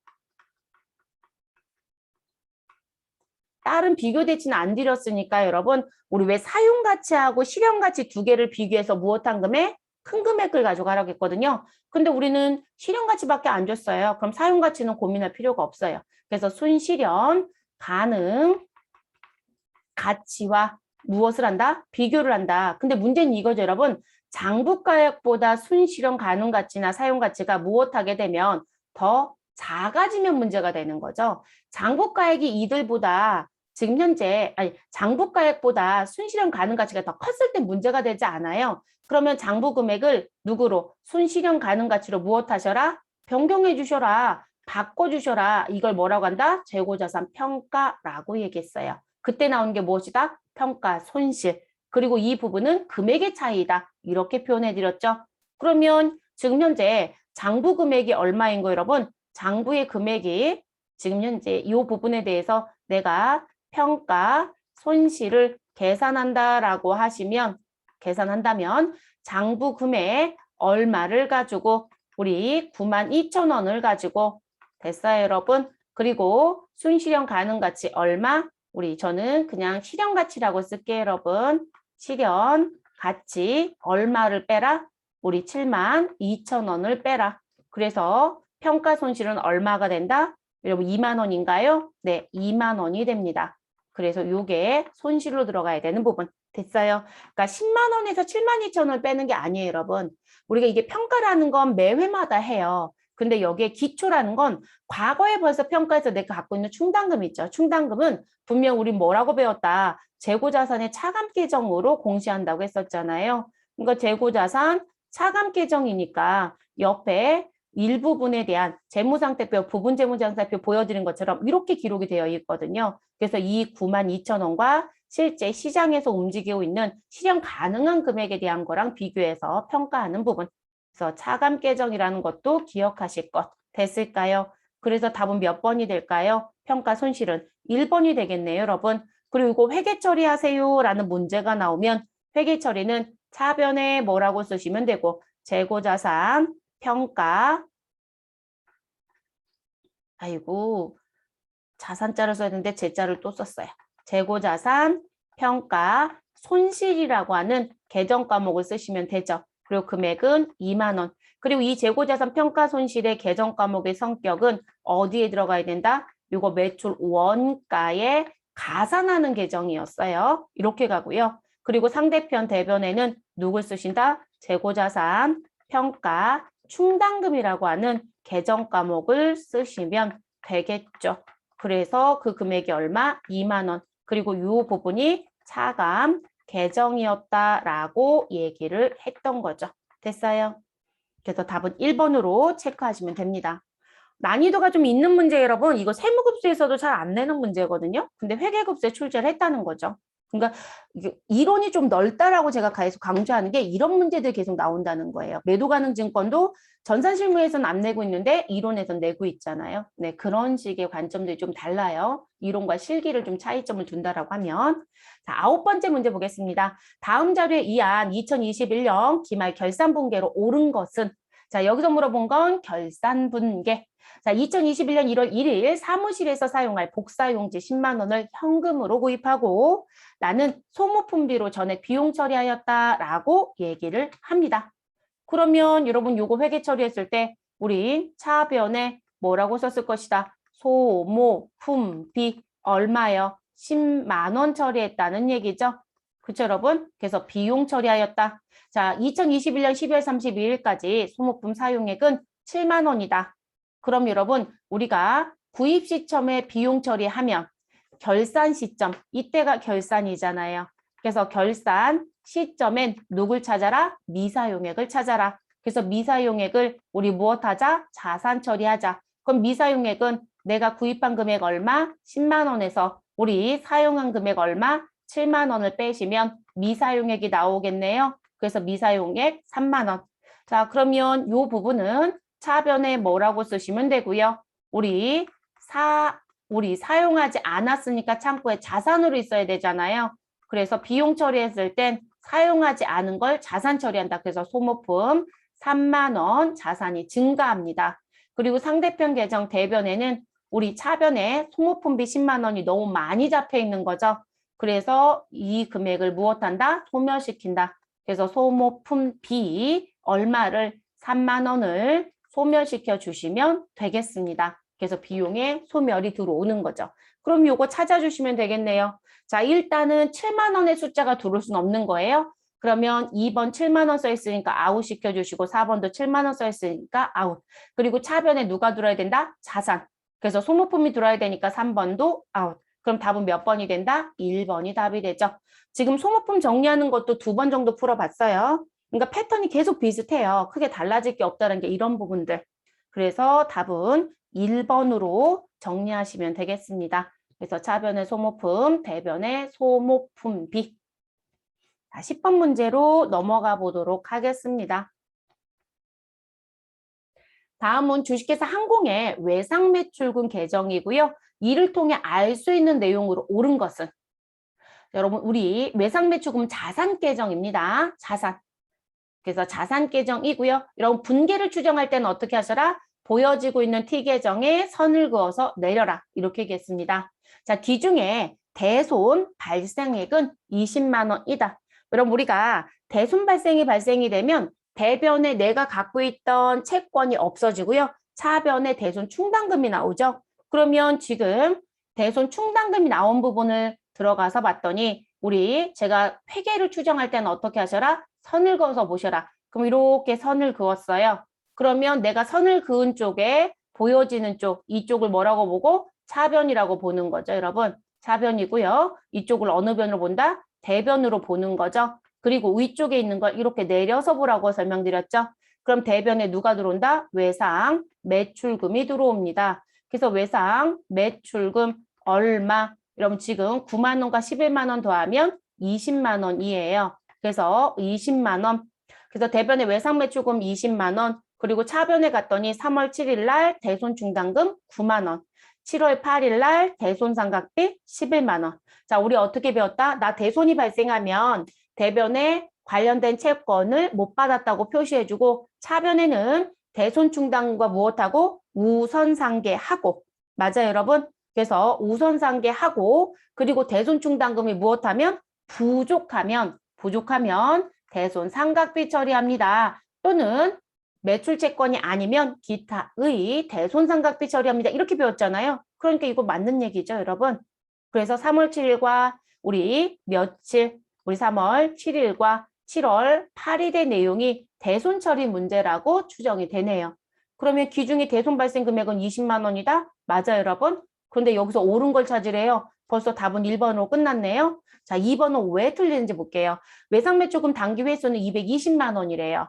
다른 비교 대치는 안 드렸으니까 여러분 우리 왜 사용 가치하고 실현 가치 두 개를 비교해서 무엇한 금액? 큰 금액을 가져가라고 했거든요. 근데 우리는 실현 가치밖에 안 줬어요. 그럼 사용 가치는 고민할 필요가 없어요. 그래서 순실현 가능 가치와 무엇을 한다? 비교를 한다. 근데 문제는 이거죠, 여러분. 장부가액보다 순실현 가능 가치나 사용 가치가 무엇하게 되면 더 작아지면 문제가 되는 거죠. 장부가액이 이들보다 지금 현재 장부가액보다 순실현 가능 가치가 더 컸을 때 문제가 되지 않아요. 그러면 장부 금액을 누구로? 순실현 가능 가치로 무엇하셔라? 변경해 주셔라. 바꿔 주셔라. 이걸 뭐라고 한다? 재고자산 평가라고 얘기했어요. 그때 나온 게 무엇이다? 평가 손실. 그리고 이 부분은 금액의 차이다. 이렇게 표현해 드렸죠. 그러면 지금 현재 장부 금액이 얼마인 거 여러분? 장부의 금액이 지금 현재 이 부분에 대해서 내가 평가 손실을 계산한다라고 하시면 계산한다면 장부 금액 얼마를 가지고 우리 92,000원을 가지고 됐어요, 여러분. 그리고 순실현 가능 가치 얼마? 저는 그냥 실현 가치라고 쓸게요, 여러분. 실현 가치 얼마를 빼라? 우리 72,000원을 빼라. 그래서 평가 손실은 얼마가 된다? 여러분 2만 원인가요? 네, 2만 원이 됩니다. 그래서 이게 손실로 들어가야 되는 부분. 됐어요? 그러니까 10만 원에서 72,000원을 빼는 게 아니에요, 여러분. 우리가 이게 평가라는 건 매 회마다 해요. 근데 여기에 기초라는 건 과거에 벌써 평가해서 내가 갖고 있는 충당금 있죠. 충당금은 분명 우리 뭐라고 배웠다. 재고자산의 차감 계정으로 공시한다고 했었잖아요. 그러니까 재고자산 차감 계정이니까 옆에 일부분에 대한 재무상태표, 부분재무장사표 보여드린 것처럼 이렇게 기록이 되어 있거든요. 그래서 이 92,000원과 실제 시장에서 움직이고 있는 실현 가능한 금액에 대한 거랑 비교해서 평가하는 부분. 그래서 차감 계정이라는 것도 기억하실 것 됐을까요? 그래서 답은 몇 번이 될까요? 평가 손실은 1번이 되겠네요, 여러분. 그리고 이거 회계 처리하세요 라는 문제가 나오면 회계 처리는 차변에 뭐라고 쓰시면 되고 재고자산 평가 아이고 자산자를 써야 되는데 제자를 또 썼어요. 재고자산 평가 손실이라고 하는 계정 과목을 쓰시면 되죠. 그리고 금액은 2만 원. 그리고 이 재고자산 평가 손실의 계정 과목의 성격은 어디에 들어가야 된다? 요거 매출 원가에 가산하는 계정이었어요. 이렇게 가고요. 그리고 상대편 대변에는 누굴 쓰신다? 재고자산, 평가, 충당금이라고 하는 계정 과목을 쓰시면 되겠죠. 그래서 그 금액이 얼마? 2만 원. 그리고 이 부분이 차감 계정이었다라고 얘기를 했던 거죠. 됐어요? 그래서 답은 1번으로 체크하시면 됩니다. 난이도가 좀 있는 문제 여러분, 이거 세무급수에서도 잘 안 내는 문제거든요. 근데 회계급수에 출제를 했다는 거죠. 그러니까 이론이 좀 넓다라고 제가 계속 강조하는 게 이런 문제들이 계속 나온다는 거예요. 매도가능증권도 전산실무에서는 안 내고 있는데 이론에서는 내고 있잖아요. 네, 그런 식의 관점들이 좀 달라요. 이론과 실기를 좀 차이점을 둔다라고 하면. 자, 9번째 문제 보겠습니다. 다음 자료에 의한 2021년 기말 결산분계로 옳은 것은, 자, 여기서 물어본 건 결산분계. 자, 2021년 1월 1일 사무실에서 사용할 복사용지 10만 원을 현금으로 구입하고 나는 소모품비로 전액 비용 처리하였다라고 얘기를 합니다. 그러면 여러분 요거 회계 처리했을 때 우리 차변에 뭐라고 썼을 것이다? 소모품비 얼마요? 10만 원 처리했다는 얘기죠. 그쵸 여러분? 그래서 비용 처리하였다. 자, 2021년 12월 32일까지 소모품 사용액은 7만 원이다. 그럼 여러분 우리가 구입 시점에 비용 처리하면 결산 시점, 이때가 결산이잖아요. 그래서 결산 시점엔 누굴 찾아라? 미사용액을 찾아라. 그래서 미사용액을 우리 무엇하자? 자산 처리하자. 그럼 미사용액은 내가 구입한 금액 얼마? 10만 원에서 우리 사용한 금액 얼마? 7만 원을 빼시면 미사용액이 나오겠네요. 그래서 미사용액 3만 원. 자, 그러면 이 부분은 차변에 뭐라고 쓰시면 되고요. 우리 사용하지 않았으니까 창고에 자산으로 있어야 되잖아요. 그래서 비용 처리했을 땐 사용하지 않은 걸 자산 처리한다. 그래서 소모품 3만 원 자산이 증가합니다. 그리고 상대편 계정 대변에는 우리 차변에 소모품비 10만 원이 너무 많이 잡혀 있는 거죠. 그래서 이 금액을 무엇한다? 소멸시킨다. 그래서 소모품비 얼마를 3만 원을 소멸시켜 주시면 되겠습니다. 그래서 비용에 소멸이 들어오는 거죠. 그럼 요거 찾아주시면 되겠네요. 자, 일단은 7만 원의 숫자가 들어올 수는 없는 거예요. 그러면 2번 7만 원 써있으니까 아웃 시켜주시고 4번도 7만 원 써있으니까 아웃. 그리고 차변에 누가 들어야 된다? 자산. 그래서 소모품이 들어야 되니까 3번도 아웃. 그럼 답은 몇 번이 된다? 1번이 답이 되죠. 지금 소모품 정리하는 것도 2번 정도 풀어봤어요. 그러니까 패턴이 계속 비슷해요. 크게 달라질 게 없다는 게 이런 부분들. 그래서 답은 1번으로 정리하시면 되겠습니다. 그래서 차변의 소모품, 대변의 소모품비. 자, 10번 문제로 넘어가 보도록 하겠습니다. 다음은 주식회사 항공의 외상매출금 계정이고요. 이를 통해 알 수 있는 내용으로 옳은 것은, 여러분 우리 외상매출금 자산 계정입니다. 자산. 그래서 자산 계정이고요. 여러분 분계를 추정할 때는 어떻게 하셔라? 보여지고 있는 T 계정에 선을 그어서 내려라. 이렇게 하겠습니다. 자, 기중에 대손 발생액은 20만 원이다. 그럼 우리가 대손 발생이 되면 대변에 내가 갖고 있던 채권이 없어지고요. 차변에 대손 충당금이 나오죠. 그러면 지금 대손 충당금이 나온 부분을 들어가서 봤더니 우리 제가 회계를 추정할 때는 어떻게 하셔라? 선을 그어서 보셔라. 그럼 이렇게 선을 그었어요. 그러면 내가 선을 그은 쪽에 보여지는 쪽, 이쪽을 뭐라고 보고? 차변이라고 보는 거죠, 여러분. 차변이고요. 이쪽을 어느 변으로 본다? 대변으로 보는 거죠. 그리고 위쪽에 있는 걸 이렇게 내려서 보라고 설명드렸죠. 그럼 대변에 누가 들어온다? 외상, 매출금이 들어옵니다. 그래서 외상, 매출금 얼마? 여러분 지금 9만 원과 11만 원 더하면 20만 원이에요. 그래서 20만 원. 그래서 대변에 외상 매출금 20만 원. 그리고 차변에 갔더니 3월 7일 날 대손 충당금 9만 원. 7월 8일 날 대손 상각비 11만 원. 자, 우리 어떻게 배웠다? 나 대손이 발생하면 대변에 관련된 채권을 못 받았다고 표시해주고 차변에는 대손 충당금과 무엇하고 우선상계하고. 맞아요, 여러분? 그래서 우선상계하고 그리고 대손 충당금이 무엇하면 부족하면 대손 상각비 처리합니다. 또는 매출 채권이 아니면 기타의 대손 상각비 처리합니다. 이렇게 배웠잖아요. 그러니까 이거 맞는 얘기죠, 여러분. 그래서 3월 7일과 우리 며칠, 우리 3월 7일과 7월 8일의 내용이 대손 처리 문제라고 추정이 되네요. 그러면 기준이 대손 발생 금액은 20만 원이다? 맞아요, 여러분. 그런데 여기서 옳은 걸 찾으래요. 벌써 답은 1번으로 끝났네요. 자, 2번은 왜 틀리는지 볼게요. 외상매출금 단기 회수는 220만 원이래요.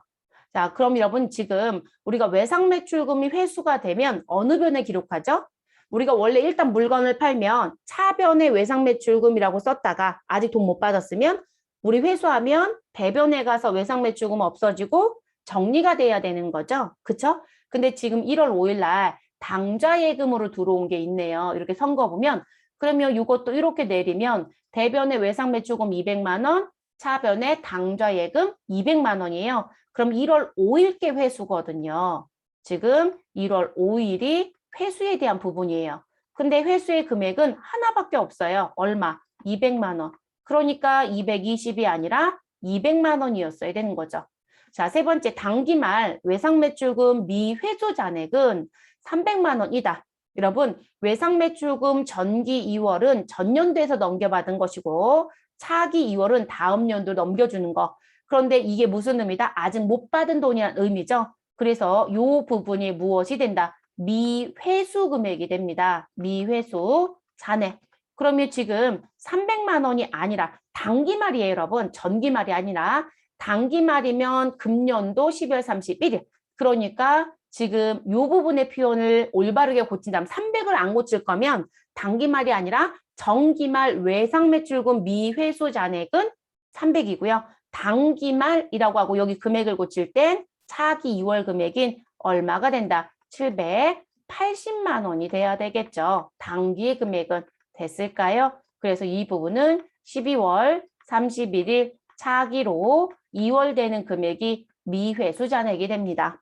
자, 그럼 여러분 지금 우리가 외상매출금이 회수가 되면 어느 변에 기록하죠? 우리가 원래 일단 물건을 팔면 차변에 외상매출금이라고 썼다가 아직 돈 못 받았으면 우리 회수하면 대변에 가서 외상매출금 없어지고 정리가 돼야 되는 거죠. 그쵸? 근데 지금 1월 5일 날 당좌예금으로 들어온 게 있네요. 이렇게 선거 보면 그러면 이것도 이렇게 내리면 대변에 외상매출금 200만 원, 차변에 당좌예금 200만 원이에요. 그럼 1월 5일께 회수거든요. 지금 1월 5일이 회수에 대한 부분이에요. 근데 회수의 금액은 하나밖에 없어요. 얼마? 200만 원. 그러니까 220이 아니라 200만 원이었어야 되는 거죠. 자, 세 번째 단기말 외상매출금 미회수 잔액은 300만 원이다. 여러분, 외상매출금 전기 2월은 전년도에서 넘겨받은 것이고 차기 2월은 다음 연도 넘겨주는 거. 그런데 이게 무슨 의미다? 아직 못 받은 돈이란 의미죠. 그래서 이 부분이 무엇이 된다? 미회수 금액이 됩니다. 미회수 잔액. 그러면 지금 300만 원이 아니라 단기말이에요, 여러분. 전기말이 아니라 단기말이면 금년도 12월 31일. 그러니까 지금 이 부분의 표현을 올바르게 고친다면 300을 안 고칠 거면 단기말이 아니라 정기말 외상매출금 미회수 잔액은 300이고요. 단기말이라고 하고 여기 금액을 고칠 땐 차기 2월 금액인 얼마가 된다? 780만 원이 돼야 되겠죠. 단기의 금액은 됐을까요? 그래서 이 부분은 12월 31일 차기로 2월 되는 금액이 미회수 잔액이 됩니다.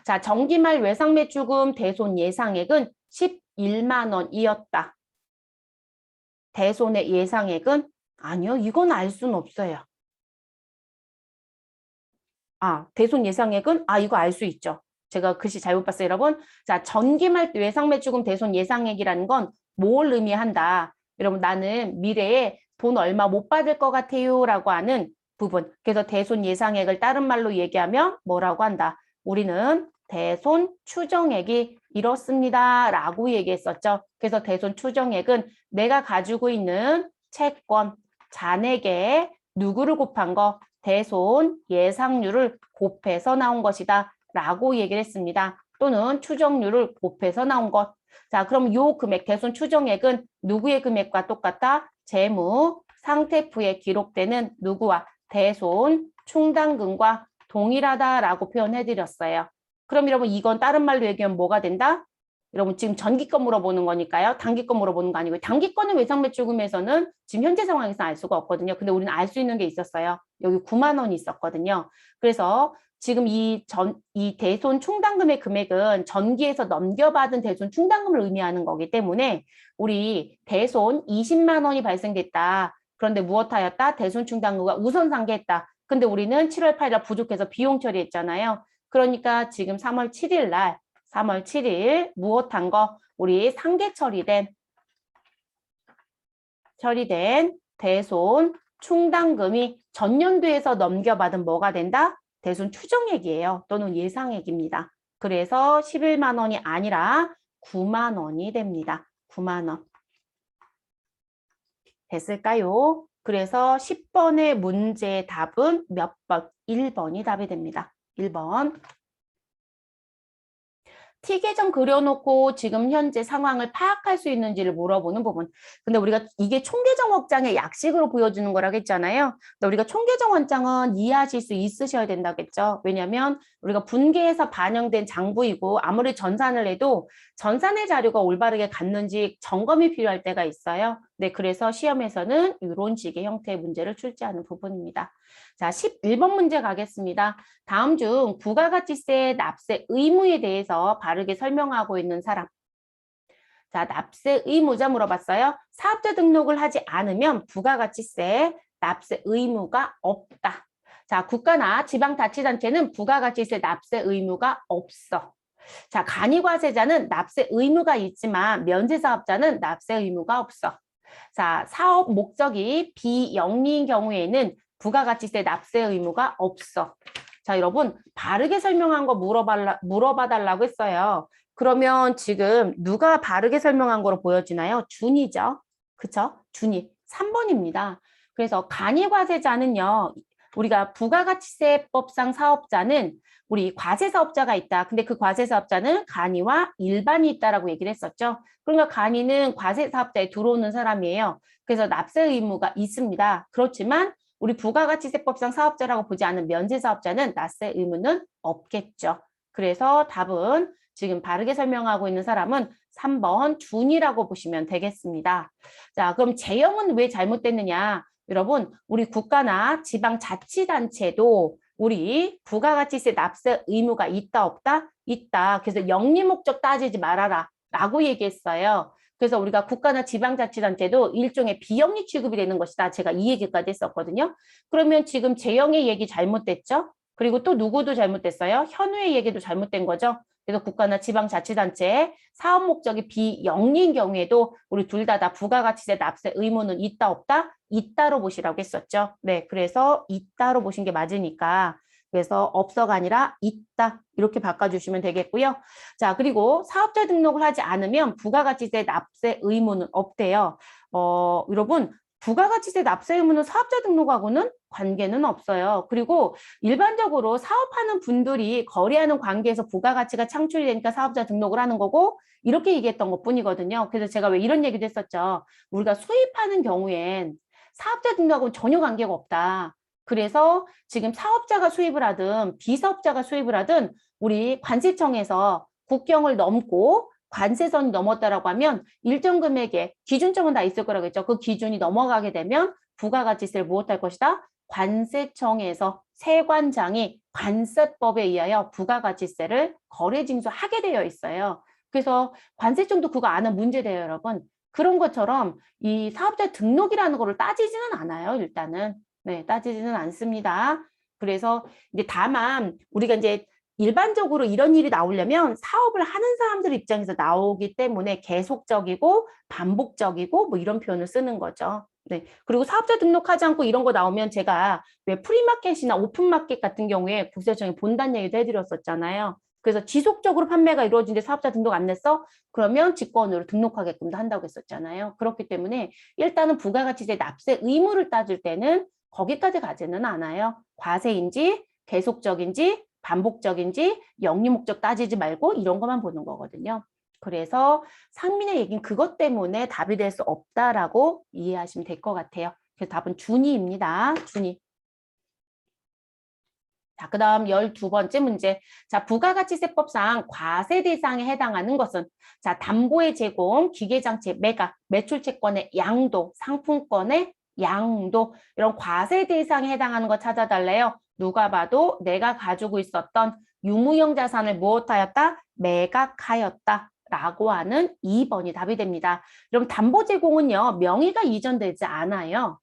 자, 정기말 외상매출금 대손 예상액은 11만 원이었다. 대손의 예상액은 아니요. 이건 알 수는 없어요. 대손 예상액은 이거 알 수 있죠. 제가 글씨 잘못 봤어요, 여러분. 자, 전기말 외상매출금 대손 예상액이라는 건 뭘 의미한다. 여러분, 나는 미래에 돈 얼마 못 받을 것 같아요 라고 하는 부분. 그래서 대손 예상액을 다른 말로 얘기하면 뭐라고 한다. 우리는 대손 추정액이 이렇습니다 라고 얘기했었죠. 그래서 대손 추정액은 내가 가지고 있는 채권, 잔액에 누구를 곱한 거? 대손 예상률을 곱해서 나온 것이다 라고 얘기를 했습니다. 또는 추정률을 곱해서 나온 것. 자, 그럼 요 금액, 대손 추정액은 누구의 금액과 똑같다? 재무 상태표에 기록되는 누구와 대손 충당금과 동일하다라고 표현해드렸어요. 그럼 여러분 이건 다른 말로 얘기하면 뭐가 된다? 여러분 지금 전기권 물어보는 거니까요. 단기권 물어보는 거 아니고요. 단기권은 외상매출금에서는 지금 현재 상황에서 알 수가 없거든요. 근데 우리는 알 수 있는 게 있었어요. 여기 9만 원이 있었거든요. 그래서 지금 이 대손 충당금의 금액은 전기에서 넘겨받은 대손 충당금을 의미하는 거기 때문에 우리 대손 20만 원이 발생됐다. 그런데 무엇하였다? 대손 충당금과 우선 상계했다. 근데 우리는 7월 8일 부족해서 비용 처리했잖아요. 그러니까 지금 3월 7일 날 3월 7일 무엇한 거? 우리 상계 처리된 대손 충당금이 전년도에서 넘겨받은 뭐가 된다? 대손 추정액이에요. 또는 예상액입니다. 그래서 11만 원이 아니라 9만 원이 됩니다. 9만 원. 됐을까요? 그래서 10번의 문제의 답은 몇 번? 1번이 답이 됩니다. 1번. T계정 그려놓고 지금 현재 상황을 파악할 수 있는지를 물어보는 부분. 근데 우리가 이게 총계정 확장의 약식으로 보여주는 거라고 했잖아요. 근데 우리가 총계정 확장은 이해하실 수 있으셔야 된다겠죠. 왜냐하면 우리가 분계해서 반영된 장부이고 아무리 전산을 해도 전산의 자료가 올바르게 갔는지 점검이 필요할 때가 있어요. 네, 그래서 시험에서는 이런 식의 형태의 문제를 출제하는 부분입니다. 자, 11번 문제 가겠습니다. 다음 중 부가가치세 납세 의무에 대해서 바르게 설명하고 있는 사람. 자, 납세 의무자 물어봤어요. 사업자 등록을 하지 않으면 부가가치세 납세 의무가 없다. 자, 국가나 지방자치단체는 부가가치세 납세 의무가 없어. 자, 간이과세자는 납세 의무가 있지만 면제사업자는 납세 의무가 없어. 자, 사업 목적이 비영리인 경우에는 부가가치세 납세 의무가 없어. 자, 여러분 바르게 설명한 거 물어봐 달라고 했어요. 그러면 지금 누가 바르게 설명한 거로 보여지나요? 준이죠. 그쵸? 준이. 3번입니다. 그래서 간이과세자는요. 우리가 부가가치세법상 사업자는 우리 과세사업자가 있다. 근데 그 과세사업자는 간이와 일반이 있다라고 얘기를 했었죠. 그러니까 간이는 과세사업자에 들어오는 사람이에요. 그래서 납세 의무가 있습니다. 그렇지만 우리 부가가치세법상 사업자라고 보지 않은 면세사업자는 납세 의무는 없겠죠. 그래서 답은 지금 바르게 설명하고 있는 사람은 3번 준이라고 보시면 되겠습니다. 자, 그럼 제형은 왜 잘못됐느냐? 여러분, 우리 국가나 지방자치단체도 우리 부가가치세 납세 의무가 있다 없다? 있다. 그래서 영리 목적 따지지 말아라 라고 얘기했어요. 그래서 우리가 국가나 지방자치단체도 일종의 비영리 취급이 되는 것이다. 제가 이 얘기까지 했었거든요. 그러면 지금 재영의 얘기 잘못됐죠? 그리고 또 누구도 잘못됐어요? 현우의 얘기도 잘못된 거죠. 그래서 국가나 지방자치단체 사업 목적이 비영리인 경우에도 우리 둘 다 부가가치세 납세 의무는 있다 없다? 있다로 보시라고 했었죠. 네, 그래서 있다로 보신 게 맞으니까 그래서 없어가 아니라 있다 이렇게 바꿔주시면 되겠고요. 자, 그리고 사업자 등록을 하지 않으면 부가가치세 납세 의무는 없대요. 여러분 부가가치세 납세 의무는 사업자 등록하고는 관계는 없어요. 그리고 일반적으로 사업하는 분들이 거래하는 관계에서 부가가치가 창출이 되니까 사업자 등록을 하는 거고 이렇게 얘기했던 것뿐이거든요. 그래서 제가 왜 이런 얘기도 했었죠. 우리가 수입하는 경우엔 사업자 등록하고는 전혀 관계가 없다. 그래서 지금 사업자가 수입을 하든 비사업자가 수입을 하든 우리 관세청에서 국경을 넘고 관세선이 넘었다라고 하면 일정 금액의 기준점은 다 있을 거라고 했죠. 그 기준이 넘어가게 되면 부가가치세를 무엇할 것이다? 관세청에서 세관장이 관세법에 의하여 부가가치세를 거래징수하게 되어 있어요. 그래서 관세청도 그거 아는 문제돼요, 여러분. 그런 것처럼 이 사업자 등록이라는 거를 따지지는 않아요, 일단은. 네, 따지지는 않습니다. 그래서 이제 다만 우리가 이제 일반적으로 이런 일이 나오려면 사업을 하는 사람들 입장에서 나오기 때문에 계속적이고 반복적이고 뭐 이런 표현을 쓰는 거죠. 네. 그리고 사업자 등록하지 않고 이런 거 나오면 제가 왜 프리마켓이나 오픈마켓 같은 경우에 국세청이 본다는 얘기도 해드렸었잖아요. 그래서 지속적으로 판매가 이루어지는데 사업자 등록 안 냈어? 그러면 직권으로 등록하게끔도 한다고 했었잖아요. 그렇기 때문에 일단은 부가가치세 납세 의무를 따질 때는 거기까지 가지는 않아요. 과세인지 계속적인지 반복적인지 영리 목적 따지지 말고 이런 것만 보는 거거든요. 그래서 상민의 얘기는 그것 때문에 답이 될 수 없다라고 이해하시면 될 것 같아요. 그래서 답은 준이입니다. 준이. 자, 그 다음 12번째 문제. 자, 부가가치세법상 과세 대상에 해당하는 것은 자, 담보의 제공, 기계장치, 매각, 매출채권의 양도, 상품권의 양도 이런 과세 대상에 해당하는 거 찾아달래요. 누가 봐도 내가 가지고 있었던 유무형 자산을 무엇하였다? 매각하였다. 라고 하는 2번이 답이 됩니다. 그럼 담보 제공은요, 명의가 이전되지 않아요.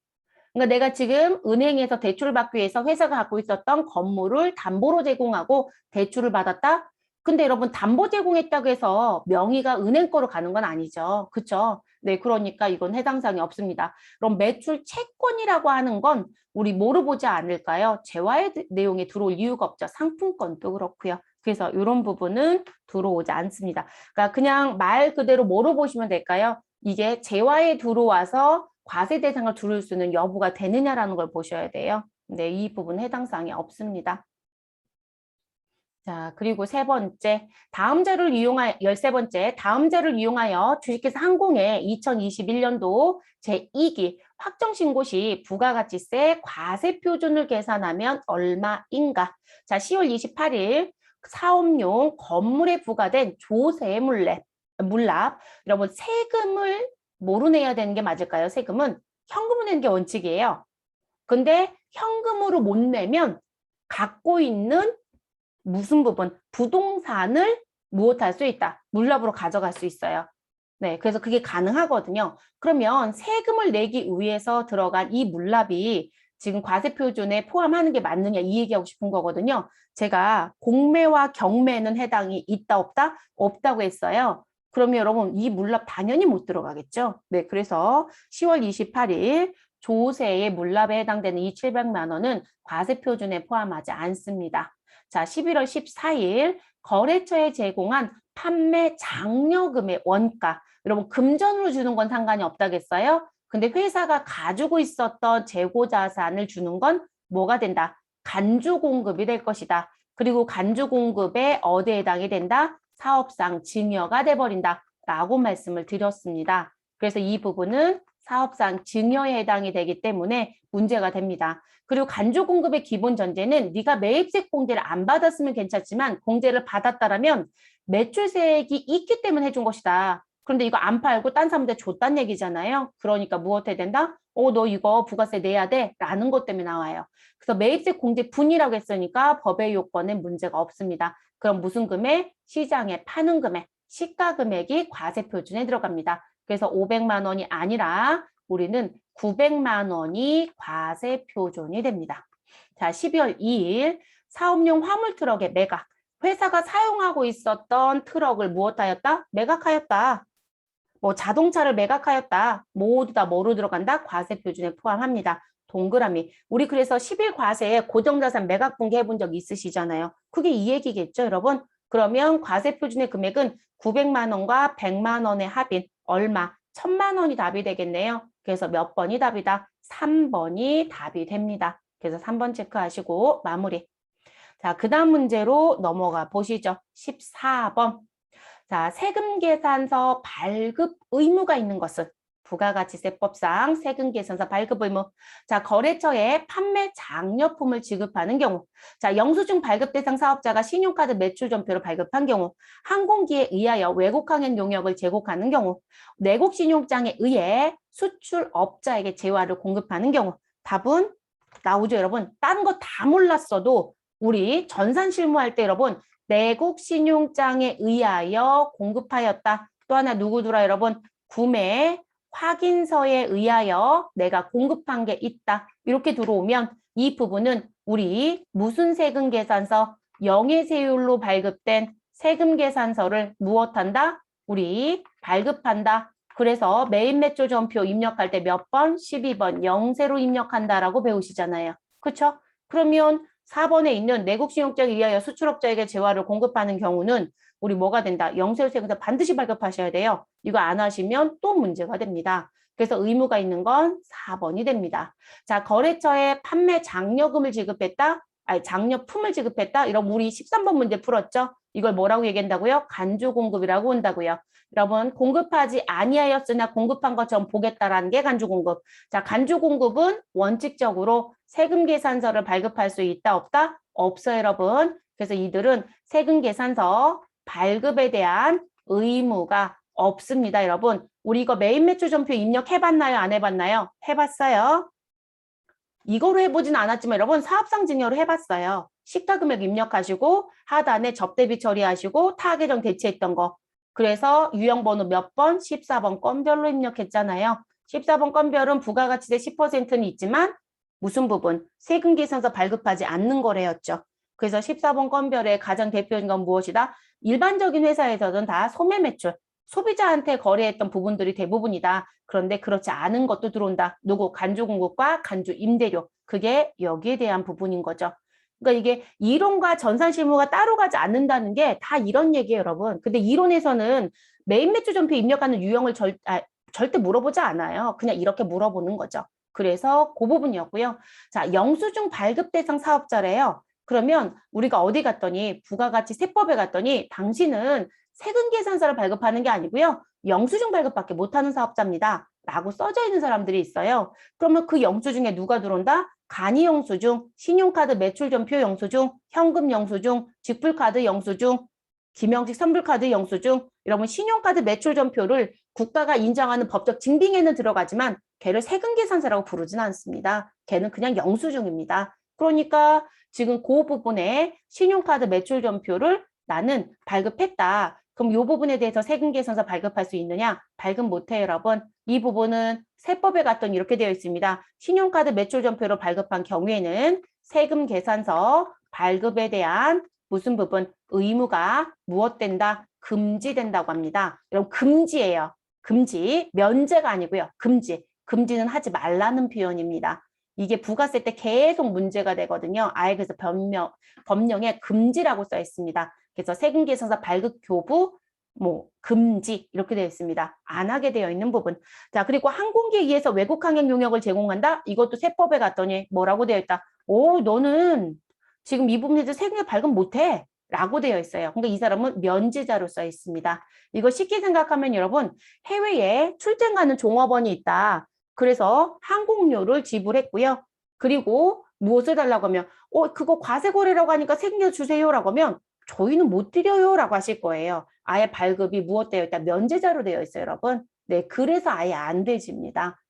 그러니까 내가 지금 은행에서 대출을 받기 위해서 회사가 갖고 있었던 건물을 담보로 제공하고 대출을 받았다? 근데 여러분 담보 제공했다고 해서 명의가 은행 거로 가는 건 아니죠. 그렇죠? 네, 그러니까 이건 해당 사항이 없습니다. 그럼 매출 채권이라고 하는 건 우리 뭐로 보지 않을까요? 재화의 내용에 들어올 이유가 없죠. 상품권도 그렇고요. 그래서 이런 부분은 들어오지 않습니다. 그러니까 그냥 말 그대로 뭐로 보시면 될까요? 이게 재화에 들어와서 과세 대상을 두를 수 있는 여부가 되느냐라는 걸 보셔야 돼요. 네, 이 부분 해당 사항이 없습니다. 자, 그리고 세 번째, 다음 자를 이용하여, 13번째, 다음 자를 이용하여 주식회사 항공의 2021년도 제2기 확정신고 시 부가가치세 과세 표준을 계산하면 얼마인가? 자, 10월 28일 사업용 건물에 부과된 조세 물납. 여러분, 세금을 뭐로 내야 되는 게 맞을까요? 세금은 현금으로 내는 게 원칙이에요. 근데 현금으로 못 내면 갖고 있는 무슨 부분? 부동산을 무엇할 수 있다? 물납으로 가져갈 수 있어요. 네, 그래서 그게 가능하거든요. 그러면 세금을 내기 위해서 들어간 이 물납이 지금 과세표준에 포함하는 게 맞느냐 이 얘기하고 싶은 거거든요. 제가 공매와 경매는 해당이 있다 없다? 없다고 했어요. 그러면 여러분 이 물납 당연히 못 들어가겠죠. 네, 그래서 10월 28일 조세의 물납에 해당되는 이 700만 원은 과세표준에 포함하지 않습니다. 자, 11월 14일 거래처에 제공한 판매 장려금의 원가. 여러분 금전으로 주는 건 상관이 없다겠어요? 근데 회사가 가지고 있었던 재고자산을 주는 건 뭐가 된다? 간주공급이 될 것이다. 그리고 간주공급에 어디에 해당이 된다? 사업상 증여가 돼버린다. 라고 말씀을 드렸습니다. 그래서 이 부분은 사업상 증여에 해당이 되기 때문에 문제가 됩니다. 그리고 간주공급의 기본 전제는 네가 매입세 공제를 안 받았으면 괜찮지만 공제를 받았다라면 매출세액이 있기 때문에 해준 것이다. 그런데 이거 안 팔고 딴 사람한테 줬단 얘기잖아요. 그러니까 무엇 해야 된다? 너 이거 부가세 내야 돼? 라는 것 때문에 나와요. 그래서 매입세 공제분이라고 했으니까 법의 요건은 문제가 없습니다. 그럼 무슨 금액? 시장에 파는 금액, 시가 금액이 과세 표준에 들어갑니다. 그래서 500만 원이 아니라 우리는 900만 원이 과세 표준이 됩니다. 자, 12월 2일 사업용 화물 트럭의 매각. 회사가 사용하고 있었던 트럭을 무엇하였다? 매각하였다. 뭐 자동차를 매각하였다. 모두 다 뭐로 들어간다? 과세 표준에 포함합니다. 동그라미. 우리 그래서 10일 과세에 고정자산 매각 분기해 본 적 있으시잖아요. 그게 이 얘기겠죠, 여러분? 그러면 과세 표준의 금액은 900만 원과 100만 원의 합인 얼마? 1000만 원이 답이 되겠네요. 그래서 몇 번이 답이다? 3번이 답이 됩니다. 그래서 3번 체크하시고 마무리. 자, 그 다음 문제로 넘어가 보시죠. 14번. 자, 세금계산서 발급 의무가 있는 것은 부가가치세법상 세금계산서 발급 의무. 자, 거래처에 판매 장려품을 지급하는 경우. 자, 영수증 발급 대상 사업자가 신용카드 매출 전표를 발급한 경우. 항공기에 의하여 외국 항행 용역을 제공하는 경우. 내국 신용장에 의해 수출업자에게 재화를 공급하는 경우. 답은 나오죠, 여러분. 다른 거 다 몰랐어도 우리 전산 실무할 때 여러분 내국 신용장에 의하여 공급하였다. 또 하나 누구더라 여러분? 구매 확인서에 의하여 내가 공급한 게 있다. 이렇게 들어오면 이 부분은 우리 무슨 세금계산서? 영해세율로 발급된 세금계산서를 무엇한다? 우리 발급한다. 그래서 매입매출 전표 입력할 때 몇 번? 12번 영세로 입력한다라고 배우시잖아요. 그렇죠? 그러면 4번에 있는 내국신용장에 의하여 수출업자에게 재화를 공급하는 경우는 우리 뭐가 된다? 영세세금서 반드시 발급하셔야 돼요. 이거 안 하시면 또 문제가 됩니다. 그래서 의무가 있는 건 4번이 됩니다. 자, 거래처에 판매 장려금을 지급했다? 아니, 장려품을 지급했다? 이런 우리 13번 문제 풀었죠? 이걸 뭐라고 얘기한다고요? 간주공급이라고 한다고요. 여러분, 공급하지 아니하였으나 공급한 것처럼 보겠다라는 게 간주공급. 자, 간주공급은 원칙적으로 세금계산서를 발급할 수 있다, 없다? 없어요, 여러분. 그래서 이들은 세금계산서 발급에 대한 의무가 없습니다, 여러분. 우리 이거 매입매출전표 입력해봤나요? 안 해봤나요? 해봤어요. 이거로 해보진 않았지만 여러분 사업상 증여로 해봤어요. 시가금액 입력하시고 하단에 접대비 처리하시고 타계정 대체했던 거. 그래서 유형번호 몇 번? 14번 건별로 입력했잖아요. 14번 건별은 부가가치세 10%는 있지만 무슨 부분? 세금계산서 발급하지 않는 거래였죠. 그래서 14번 건별의 가장 대표적인 건 무엇이다? 일반적인 회사에서는 다 소매매출, 소비자한테 거래했던 부분들이 대부분이다. 그런데 그렇지 않은 것도 들어온다. 누구? 간주공급과 간주임대료. 그게 여기에 대한 부분인 거죠. 그러니까 이게 이론과 전산실무가 따로 가지 않는다는 게 다 이런 얘기예요, 여러분. 근데 이론에서는 매입매출 전표 입력하는 유형을 절대 물어보지 않아요. 그냥 이렇게 물어보는 거죠. 그래서 그 부분이었고요. 자, 영수증 발급 대상 사업자래요. 그러면 우리가 어디 갔더니 부가가치세법에 갔더니 당신은 세금계산서를 발급하는 게 아니고요. 영수증 발급밖에 못하는 사업자입니다. 라고 써져 있는 사람들이 있어요. 그러면 그 영수증에 누가 들어온다? 간이영수증, 신용카드 매출전표 영수증, 현금 영수증, 직불카드 영수증, 김영식 선불카드 영수증. 여러분 신용카드 매출전표를 국가가 인정하는 법적 증빙에는 들어가지만 걔를 세금계산서라고 부르진 않습니다. 걔는 그냥 영수증입니다. 그러니까 지금 그 부분에 신용카드 매출전표를 나는 발급했다. 그럼 이 부분에 대해서 세금계산서 발급할 수 있느냐? 발급 못해요, 여러분. 이 부분은 세법에 갔더니 이렇게 되어 있습니다. 신용카드 매출전표로 발급한 경우에는 세금 계산서 발급에 대한 무슨 부분? 의무가 무엇된다? 금지된다고 합니다. 여러분 금지예요. 금지. 면제가 아니고요. 금지. 금지는 하지 말라는 표현입니다. 이게 부가세 때 계속 문제가 되거든요. 아예 그래서 법령에 금지라고 써 있습니다. 그래서 세금 계산서 발급 교부 뭐 금지 이렇게 되어 있습니다. 안 하게 되어 있는 부분. 자, 그리고 항공기에 의해서 외국 항행 용역을 제공한다. 이것도 세법에 갔더니 뭐라고 되어 있다. 오, 너는 지금 이 부분에서 세금을 발급 못해. 라고 되어 있어요. 그러니까 이 사람은 면제자로 써 있습니다. 이거 쉽게 생각하면 여러분 해외에 출장 가는 종업원이 있다. 그래서 항공료를 지불했고요. 그리고 무엇을 달라고 하면 그거 과세 거래라고 하니까 세금료 주세요라고 하면 저희는 못 드려요라고 하실 거예요. 아예 발급이 무엇 되어 있다? 면제자로 되어 있어요, 여러분. 네, 그래서 아예 안 되집니다.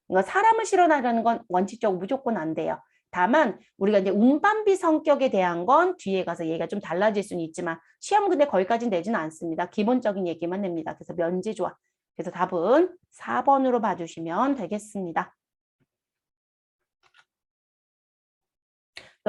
그러니까 사람을 실어나가는 건 원칙적으로 무조건 안 돼요. 다만 우리가 이제 운반비 성격에 대한 건 뒤에 가서 얘기가 좀 달라질 수는 있지만 시험 근데 거기까지는 내지는 않습니다. 기본적인 얘기만 냅니다. 그래서 면제 조항. 그래서 답은 4번으로 봐주시면 되겠습니다.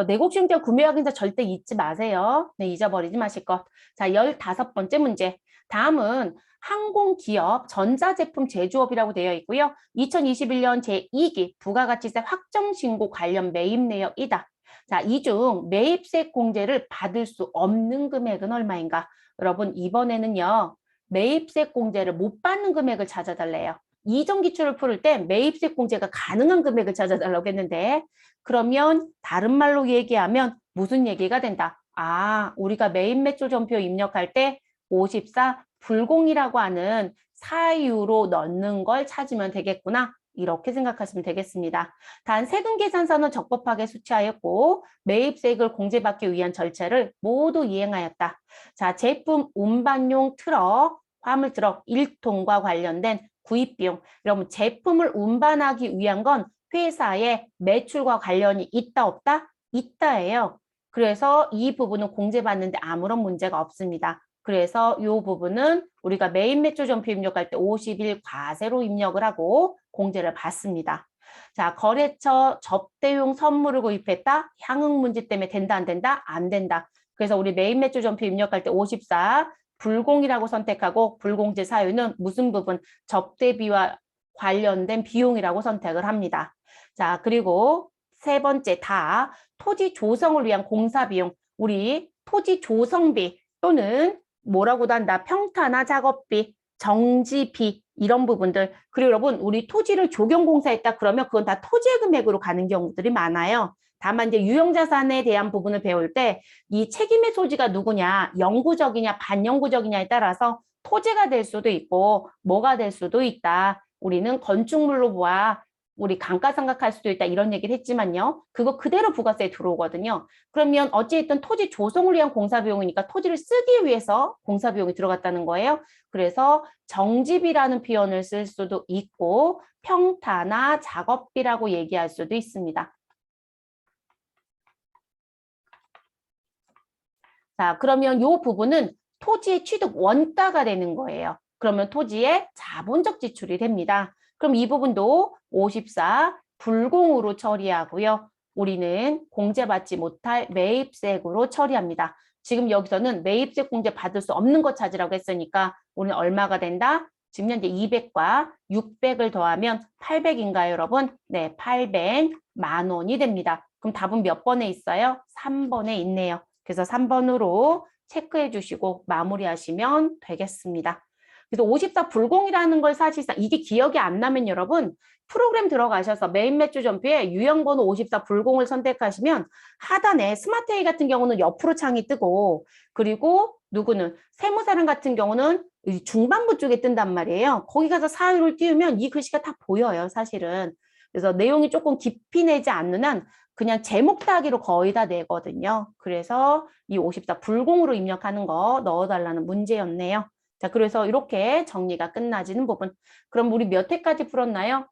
내곡시행자 구매 확인서 절대 잊지 마세요. 네, 잊어버리지 마실 것. 자, 15번째 문제. 다음은 항공기업 전자제품 제조업이라고 되어 있고요. 2021년 제2기 부가가치세 확정신고 관련 매입 내역이다. 자, 이 중 매입세 공제를 받을 수 없는 금액은 얼마인가? 여러분, 이번에는요. 매입세 공제를 못 받는 금액을 찾아달래요. 이전 기출을 풀을 때 매입세 공제가 가능한 금액을 찾아달라고 했는데 그러면 다른 말로 얘기하면 무슨 얘기가 된다? 아, 우리가 매입 매출 전표 입력할 때 54 불공이라고 하는 사유로 넣는 걸 찾으면 되겠구나. 이렇게 생각하시면 되겠습니다. 단 세금 계산서는 적법하게 수취하였고 매입세액을 공제받기 위한 절차를 모두 이행하였다. 자, 제품 운반용 트럭, 화물 트럭 1톤과 관련된 구입 비용. 여러분 제품을 운반하기 위한 건 회사의 매출과 관련이 있다 없다? 있다예요. 그래서 이 부분은 공제받는데 아무런 문제가 없습니다. 그래서 이 부분은 우리가 매입 매출 전표 입력할 때 50일 과세로 입력을 하고 공제를 받습니다. 자, 거래처 접대용 선물을 구입했다. 향응 문제 때문에 된다 안 된다? 안 된다. 그래서 우리 매입 매출 전표 입력할 때 54 불공이라고 선택하고 불공제 사유는 무슨 부분? 접대비와 관련된 비용이라고 선택을 합니다. 자, 그리고 세 번째 다 토지 조성을 위한 공사 비용. 우리 토지 조성비 또는 뭐라고도 한다. 평타나 작업비, 정지비 이런 부분들. 그리고 여러분 우리 토지를 조경공사했다 그러면 그건 다 토지의 금액으로 가는 경우들이 많아요. 다만 이제 유형자산에 대한 부분을 배울 때 이 책임의 소지가 누구냐, 영구적이냐, 반영구적이냐에 따라서 토지가 될 수도 있고 뭐가 될 수도 있다. 우리는 건축물로 보아 우리 감가상각할 수도 있다 이런 얘기를 했지만요. 그거 그대로 부가세에 들어오거든요. 그러면 어찌됐든 토지 조성을 위한 공사비용이니까 토지를 쓰기 위해서 공사비용이 들어갔다는 거예요. 그래서 정지비라는 표현을 쓸 수도 있고 평타나 작업비라고 얘기할 수도 있습니다. 자, 그러면 이 부분은 토지의 취득 원가가 되는 거예요. 그러면 토지의 자본적 지출이 됩니다. 그럼 이 부분도 54 불공으로 처리하고요. 우리는 공제받지 못할 매입세액으로 처리합니다. 지금 여기서는 매입세 공제 받을 수 없는 것 찾으라고 했으니까 우리는 얼마가 된다? 지금 현재 200과 600을 더하면 800인가요, 여러분? 네, 800만 원이 됩니다. 그럼 답은 몇 번에 있어요? 3번에 있네요. 그래서 3번으로 체크해 주시고 마무리하시면 되겠습니다. 그래서 54 불공이라는 걸 사실상 이게 기억이 안 나면 여러분 프로그램 들어가셔서 메인 매출 전표에 유형번호 54 불공을 선택하시면 하단에 스마트 A 같은 경우는 옆으로 창이 뜨고 그리고 누구는 세무사랑 같은 경우는 중반부 쪽에 뜬단 말이에요. 거기 가서 사유를 띄우면 이 글씨가 다 보여요, 사실은. 그래서 내용이 조금 깊이 내지 않는 한 그냥 제목 따기로 거의 다 내거든요. 그래서 이 54 불공으로 입력하는 거 넣어달라는 문제였네요. 자, 그래서 이렇게 정리가 끝나지는 부분. 그럼 우리 몇 회까지 풀었나요?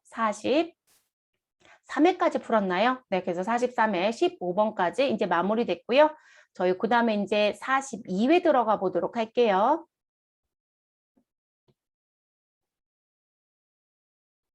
43회까지 풀었나요? 네, 그래서 43회 15번까지 이제 마무리됐고요. 저희 그 다음에 이제 42회 들어가 보도록 할게요.